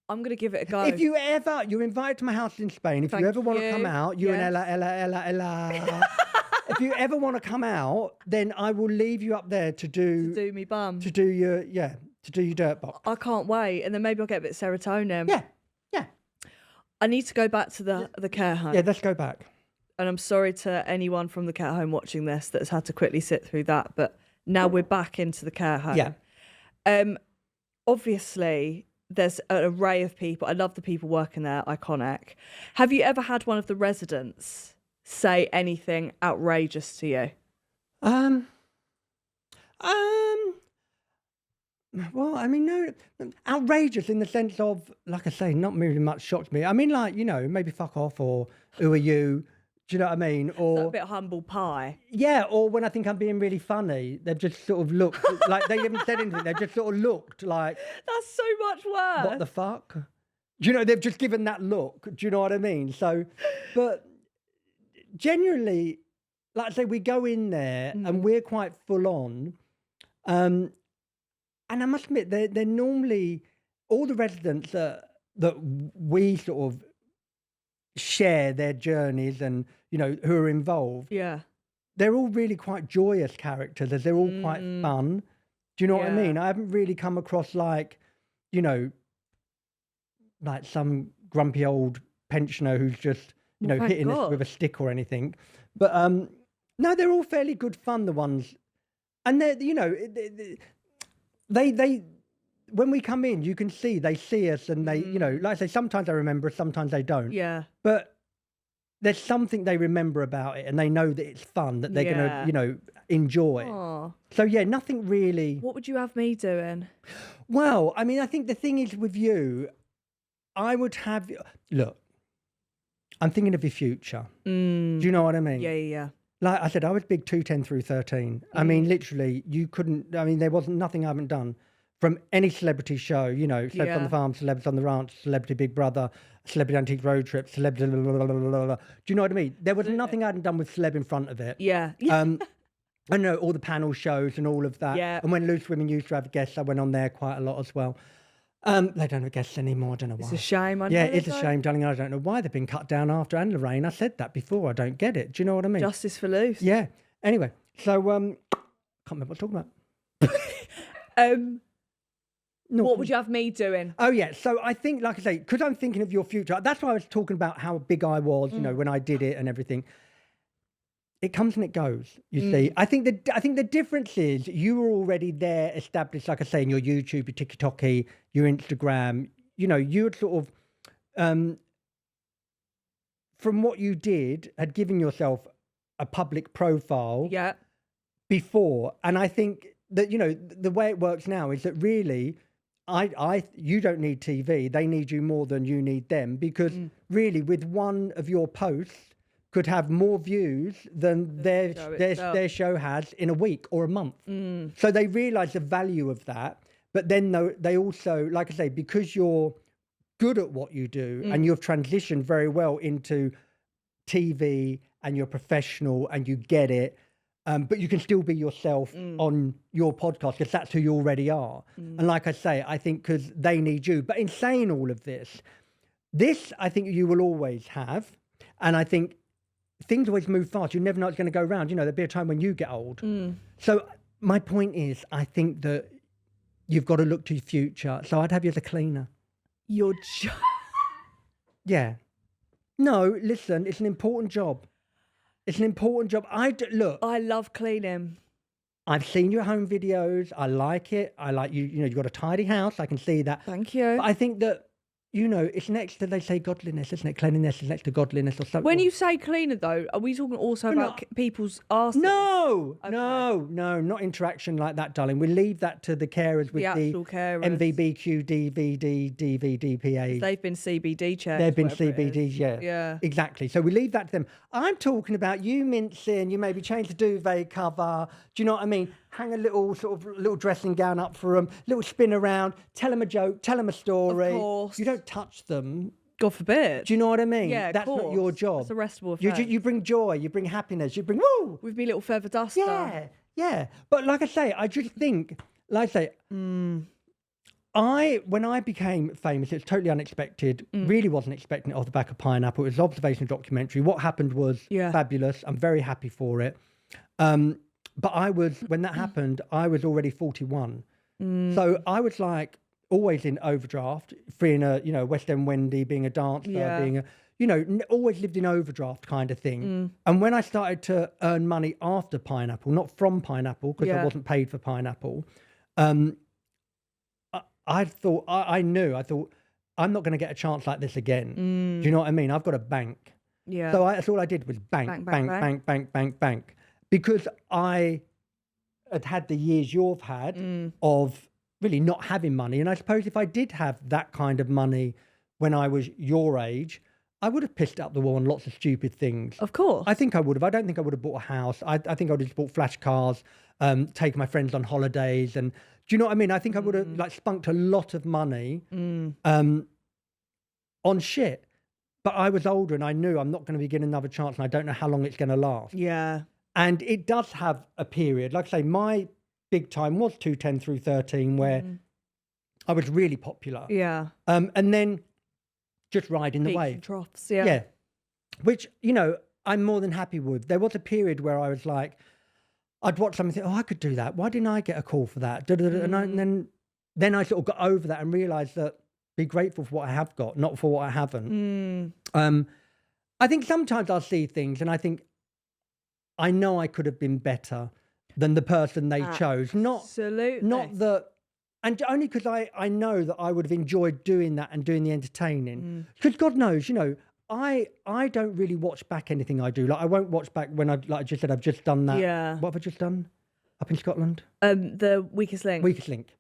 [SPEAKER 2] I'm going to give it a go.
[SPEAKER 1] If you're invited to my house in Spain. If you ever want to come out, you and Ella. If you ever want to come out, then I will leave you up there to do
[SPEAKER 2] me bum.
[SPEAKER 1] to do your dirt box.
[SPEAKER 2] I can't wait. And then maybe I'll get a bit of serotonin.
[SPEAKER 1] Yeah.
[SPEAKER 2] I need to go back to the care home.
[SPEAKER 1] Yeah, let's go back.
[SPEAKER 2] And I'm sorry to anyone from the care home watching this that's had to quickly sit through that. But now we're back into the care home.
[SPEAKER 1] Yeah.
[SPEAKER 2] Obviously, there's an array of people. I love the people working there. Iconic. Have you ever had one of the residents say anything outrageous to you?
[SPEAKER 1] Well, I mean, no, outrageous in the sense of, like I say, not really much shocked me. I mean, like, you know, maybe fuck off or who are you? Do you know what I mean? Or
[SPEAKER 2] a bit humble pie.
[SPEAKER 1] Yeah, or when I think I'm being really funny, they've just sort of looked like they haven't said anything. They've just sort of looked like,
[SPEAKER 2] that's so much worse.
[SPEAKER 1] What the fuck? Do you know, they've just given that look. Do you know what I mean? So, but generally, like I say, we go in there and we're quite full on. And I must admit, they're normally, all the residents that we sort of share their journeys and, you know, who are involved.
[SPEAKER 2] Yeah.
[SPEAKER 1] They're all really quite joyous characters, as they're all quite fun. Do you know what I mean? I haven't really come across like, you know, like some grumpy old pensioner who's just, you know, hitting us with a stick or anything. But no, they're all fairly good fun, the ones. And they're, you know, they when we come in, you can see, they see us and they, you know, like I say, sometimes they remember us, sometimes they don't.
[SPEAKER 2] Yeah.
[SPEAKER 1] But there's something they remember about it and they know that it's fun, that they're going to, you know, enjoy.
[SPEAKER 2] Aww.
[SPEAKER 1] So, yeah, nothing really.
[SPEAKER 2] What would you have me doing?
[SPEAKER 1] Well, I mean, I think the thing is with you, I would have, look, I'm thinking of your future. Do you know what I mean?
[SPEAKER 2] Yeah.
[SPEAKER 1] Like I said, I was big 210 through 13. I mean, literally, you couldn't, I mean, there wasn't nothing I haven't done from any celebrity show, you know, Celebs on the Farm, Celebs on the Ranch, Celebrity Big Brother, Celebrity Antique Road Trip, Celebrity, do you know what I mean? There was nothing I hadn't done with celeb in front of it.
[SPEAKER 2] Yeah.
[SPEAKER 1] I know all the panel shows and all of that.
[SPEAKER 2] Yeah.
[SPEAKER 1] And when Loose Women used to have guests, I went on there quite a lot as well. They don't have guests anymore. I don't know why.
[SPEAKER 2] It's a shame.
[SPEAKER 1] Yeah, it's a shame, darling. I don't know why they've been cut down after and Lorraine. I said that before. I don't get it. Do you know what I mean?
[SPEAKER 2] Justice for Loose.
[SPEAKER 1] Yeah. Anyway, so can't remember what I'm talking about.
[SPEAKER 2] What would you have me doing?
[SPEAKER 1] Oh yeah. So I think, like I say, because I'm thinking of your future. That's why I was talking about how big I was. You know, when I did it and everything. It comes and it goes, you see. I think the difference is you were already there, established, like I say, in your YouTube, your TikTok, your Instagram. You know, you had sort of, from what you did, had given yourself a public profile before. And I think that, you know, the way it works now is that really, you don't need TV. They need you more than you need them because really with one of your posts, could have more views than their show has in a week or a month. So they realise the value of that. But then they also, like I say, because you're good at what you do and you've transitioned very well into TV and you're professional and you get it, but you can still be yourself on your podcast because that's who you already are. And like I say, I think because they need you. But in saying all of this I think you will always have. And I think things always move fast. You never know what's going to go round. You know, there'll be a time when you get old. So my point is, I think that you've got to look to your future. So I'd have you as a cleaner. Yeah. No, listen, it's an important job. It's an important job. Look.
[SPEAKER 2] I love cleaning.
[SPEAKER 1] I've seen your home videos. I like it. I like you. You know, you've got a tidy house. I can see that.
[SPEAKER 2] Thank you.
[SPEAKER 1] But I think that, you know, it's next to, they say, godliness, isn't it? Cleanliness is next to godliness or something.
[SPEAKER 2] When you say cleaner, though, are we talking also about people's arses?
[SPEAKER 1] No, no, not interaction like that, darling. We leave that to the carers with the
[SPEAKER 2] actual carers.
[SPEAKER 1] MVBQ, DVD, PA.
[SPEAKER 2] They've been CBD checks.
[SPEAKER 1] They've been CBDs, yeah.
[SPEAKER 2] Yeah.
[SPEAKER 1] Exactly. So we leave that to them. I'm talking about you mincing, you maybe change the duvet cover. Do you know what I mean? Hang a little little dressing gown up for them, little spin around, tell them a joke, tell them a story.
[SPEAKER 2] Of course.
[SPEAKER 1] You don't touch them.
[SPEAKER 2] God forbid.
[SPEAKER 1] Do you know what I mean?
[SPEAKER 2] Yeah,
[SPEAKER 1] that's not your job.
[SPEAKER 2] It's a restable effect.
[SPEAKER 1] You bring joy, you bring happiness, you bring woo.
[SPEAKER 2] With me little feather duster.
[SPEAKER 1] Yeah, yeah. But like I say, I just think, like I say, when I became famous, it was totally unexpected. Really wasn't expecting it off the back of Pineapple. It was an observational documentary. What happened was fabulous. I'm very happy for it. But when that happened, I was already 41. So I was like always in overdraft, being a, you know, West End Wendy, being a dancer, being a, you know, always lived in overdraft kind of thing. And when I started to earn money after Pineapple, not from Pineapple, because I wasn't paid for Pineapple, I thought, I'm not going to get a chance like this again. Do you know what I mean? I've got a bank.
[SPEAKER 2] Yeah.
[SPEAKER 1] So that's all I did was bank. Because I had the years you've had of really not having money. And I suppose if I did have that kind of money when I was your age, I would have pissed up the wall on lots of stupid things.
[SPEAKER 2] Of course.
[SPEAKER 1] I think I would have. I don't think I would have bought a house. I think I would have just bought flash cars, taken my friends on holidays. And do you know what I mean? I think I would have like spunked a lot of money on shit. But I was older and I knew I'm not going to be given another chance and I don't know how long it's going to last.
[SPEAKER 2] Yeah.
[SPEAKER 1] And it does have a period. Like I say, my big time was 2010 through 13 where I was really popular.
[SPEAKER 2] Yeah.
[SPEAKER 1] And then just riding the wave.
[SPEAKER 2] Troughs, yeah.
[SPEAKER 1] Yeah. Which, you know, I'm more than happy with. There was a period where I was like, I'd watch something and think, oh, I could do that. Why didn't I get a call for that? And then I sort of got over that and realised that be grateful for what I have got, not for what I haven't. I think sometimes I'll see things and I think, I know I could have been better than the person they chose.
[SPEAKER 2] Absolutely.
[SPEAKER 1] Not that, and only because I know that I would have enjoyed doing that and doing the entertaining. Because God knows, you know, I don't really watch back anything I do. Like I won't watch back when like I just said, I've just done that.
[SPEAKER 2] Yeah.
[SPEAKER 1] What have I just done up in Scotland?
[SPEAKER 2] The Weakest Link.
[SPEAKER 1] Weakest Link.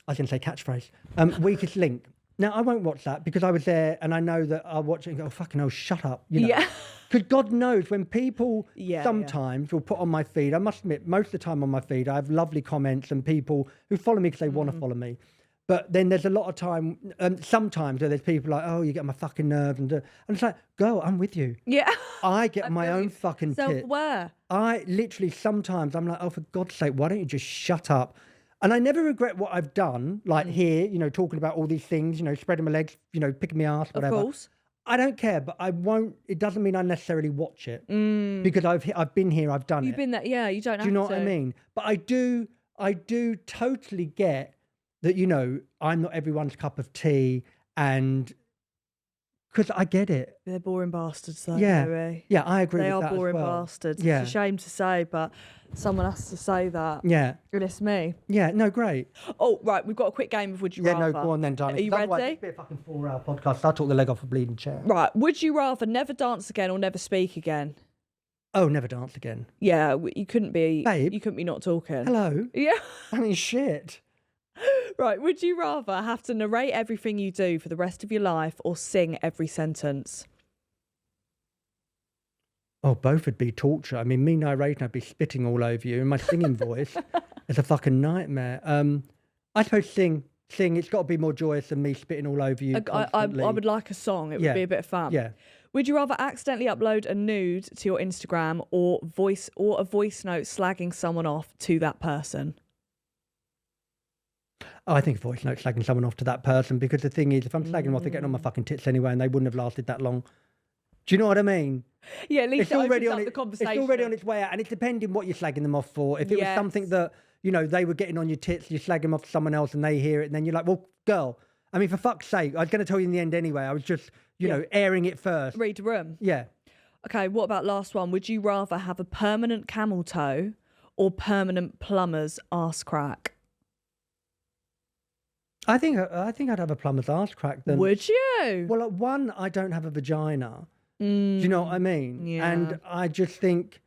[SPEAKER 1] I was going to say catchphrase. Weakest Link. Now, I won't watch that because I was there and I know that I'll watch it and go, oh, fucking hell, shut up. You know?
[SPEAKER 2] Yeah.
[SPEAKER 1] Because God knows when people sometimes will put on my feed, I must admit, most of the time on my feed, I have lovely comments and people who follow me because they want to follow me. But then there's a lot of time, sometimes where there's people like, oh, you get my fucking nerves. And it's like, girl, I'm with you.
[SPEAKER 2] Yeah.
[SPEAKER 1] I get my own fucking tip.
[SPEAKER 2] Self-aware.
[SPEAKER 1] I literally sometimes I'm like, oh, for God's sake, why don't you just shut up? And I never regret what I've done, like here, you know, talking about all these things, you know, spreading my legs, you know, picking my ass, whatever.
[SPEAKER 2] Of course.
[SPEAKER 1] I don't care, but I won't, it doesn't mean I necessarily watch it because I've been here, I've done it.
[SPEAKER 2] You've been there, yeah, you don't have to.
[SPEAKER 1] Do you know what I mean? But I do totally get that, you know, I'm not everyone's cup of tea and because I get it.
[SPEAKER 2] They're boring bastards, though.
[SPEAKER 1] Yeah, yeah, I agree
[SPEAKER 2] they
[SPEAKER 1] with that
[SPEAKER 2] are boring
[SPEAKER 1] as well.
[SPEAKER 2] bastards.
[SPEAKER 1] Yeah.
[SPEAKER 2] It's a shame to say, but someone has to say that.
[SPEAKER 1] Yeah.
[SPEAKER 2] And it's me.
[SPEAKER 1] Yeah, no, great.
[SPEAKER 2] Oh, right, we've got a quick game of Would You Rather.
[SPEAKER 1] Yeah, no, go on then, darling.
[SPEAKER 2] Are you
[SPEAKER 1] Otherwise
[SPEAKER 2] ready?
[SPEAKER 1] It's a fucking 4-hour podcast. I'll talk the leg off a bleeding chair.
[SPEAKER 2] Right, would you rather never dance again or never speak again?
[SPEAKER 1] Oh, never dance again.
[SPEAKER 2] Yeah, you couldn't be...
[SPEAKER 1] Babe.
[SPEAKER 2] You couldn't be not talking.
[SPEAKER 1] Hello?
[SPEAKER 2] Yeah.
[SPEAKER 1] I mean, shit.
[SPEAKER 2] Right, would you rather have to narrate everything you do for the rest of your life or sing every sentence?
[SPEAKER 1] Oh, both would be torture. I mean, me narrating, I'd be spitting all over you, and my singing voice is a fucking nightmare. I suppose sing. It's got to be more joyous than me spitting all over you
[SPEAKER 2] I
[SPEAKER 1] constantly.
[SPEAKER 2] would like a song. It would be a bit of fun.
[SPEAKER 1] Yeah.
[SPEAKER 2] Would you rather accidentally upload a nude to your Instagram or a voice note slagging someone off to that person?
[SPEAKER 1] Oh, I think a voice note slagging someone off to that person, because the thing is, if I'm slagging them off, they're getting on my fucking tits anyway, and they wouldn't have lasted that long. Do you know what I mean?
[SPEAKER 2] Yeah, at least
[SPEAKER 1] It's already on
[SPEAKER 2] the conversation.
[SPEAKER 1] It's already on its way out, and it's depending what you're slagging them off for. If it was something that, you know, they were getting on your tits, you slag them off to someone else and they hear it, and then you're like, well, girl, I mean, for fuck's sake, I was going to tell you in the end anyway. I was just, you know, airing it first.
[SPEAKER 2] Read the room.
[SPEAKER 1] Yeah.
[SPEAKER 2] Okay, what about last one? Would you rather have a permanent camel toe or permanent plumber's arse crack?
[SPEAKER 1] I think I'd have a plumber's arse crack then.
[SPEAKER 2] Would you?
[SPEAKER 1] Well, at one, I don't have a vagina. Do you know what I mean?
[SPEAKER 2] Yeah.
[SPEAKER 1] And I just think,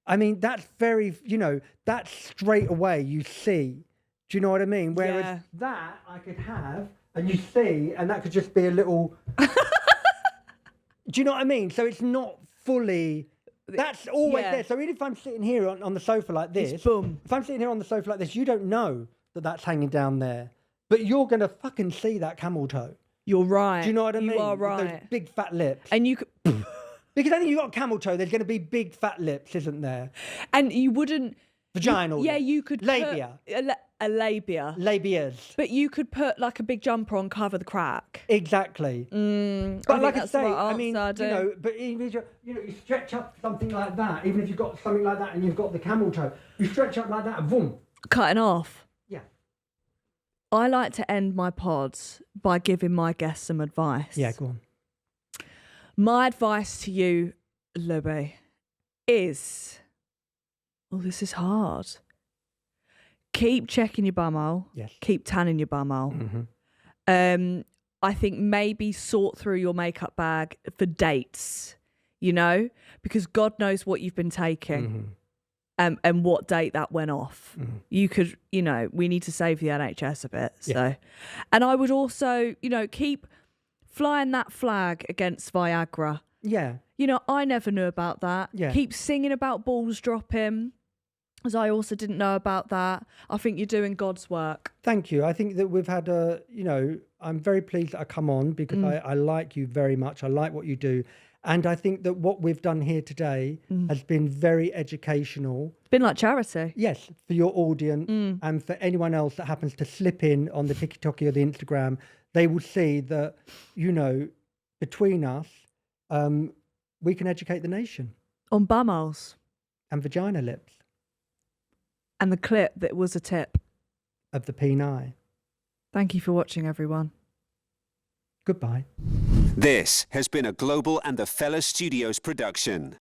[SPEAKER 1] I mean, that's very, you know, that's straight away you see. Do you know what I mean? Whereas that I could have and you see, and that could just be a little. Do you know what I mean? So it's not fully. That's always there. So even if I'm sitting here on the sofa like this,
[SPEAKER 2] boom.
[SPEAKER 1] If I'm sitting here on the sofa like this, you don't know that that's hanging down there, but you're gonna fucking see that camel toe.
[SPEAKER 2] You're right.
[SPEAKER 1] Do you know what I mean?
[SPEAKER 2] You are right.
[SPEAKER 1] With those big fat lips.
[SPEAKER 2] And you could.
[SPEAKER 1] Because I think you've got a camel toe, there's going to be big fat lips, isn't there?
[SPEAKER 2] And you wouldn't.
[SPEAKER 1] Vaginal.
[SPEAKER 2] You could.
[SPEAKER 1] Labia.
[SPEAKER 2] A labia.
[SPEAKER 1] Labias.
[SPEAKER 2] But you could put like a big jumper on, cover the crack.
[SPEAKER 1] Exactly.
[SPEAKER 2] But
[SPEAKER 1] like I say, I mean,
[SPEAKER 2] answer,
[SPEAKER 1] you know, but even if you stretch up something like that, even if you've got something like that and you've got the camel toe, you stretch up like that, boom.
[SPEAKER 2] Cutting off.
[SPEAKER 1] Yeah.
[SPEAKER 2] I like to end my pods by giving my guests some advice.
[SPEAKER 1] Yeah, go on.
[SPEAKER 2] My advice to you, Louie, is, this is hard. Keep checking your bumhole.
[SPEAKER 1] Yes.
[SPEAKER 2] Keep tanning your bumhole.
[SPEAKER 1] Mm-hmm.
[SPEAKER 2] I think maybe sort through your makeup bag for dates, you know, because God knows what you've been taking and what date that went off. You could, you know, we need to save the NHS a bit. So, and I would also, you know, keep flying that flag against Viagra.
[SPEAKER 1] Yeah.
[SPEAKER 2] You know, I never knew about that.
[SPEAKER 1] Yeah.
[SPEAKER 2] Keep singing about balls dropping, as I also didn't know about that. I think you're doing God's work.
[SPEAKER 1] Thank you. I think that we've had you know, I'm very pleased that I come on because I like you very much. I like what you do. And I think that what we've done here today has been very educational.
[SPEAKER 2] It's been like charity.
[SPEAKER 1] Yes, for your audience and for anyone else that happens to slip in on the TikTok or the Instagram, they will see that, you know, between us, we can educate the nation.
[SPEAKER 2] On bumholes.
[SPEAKER 1] And vagina lips.
[SPEAKER 2] And the clip that was a tip.
[SPEAKER 1] Of the peni.
[SPEAKER 2] Thank you for watching, everyone.
[SPEAKER 1] Goodbye.
[SPEAKER 3] This has been a Global and the Fella Studios production.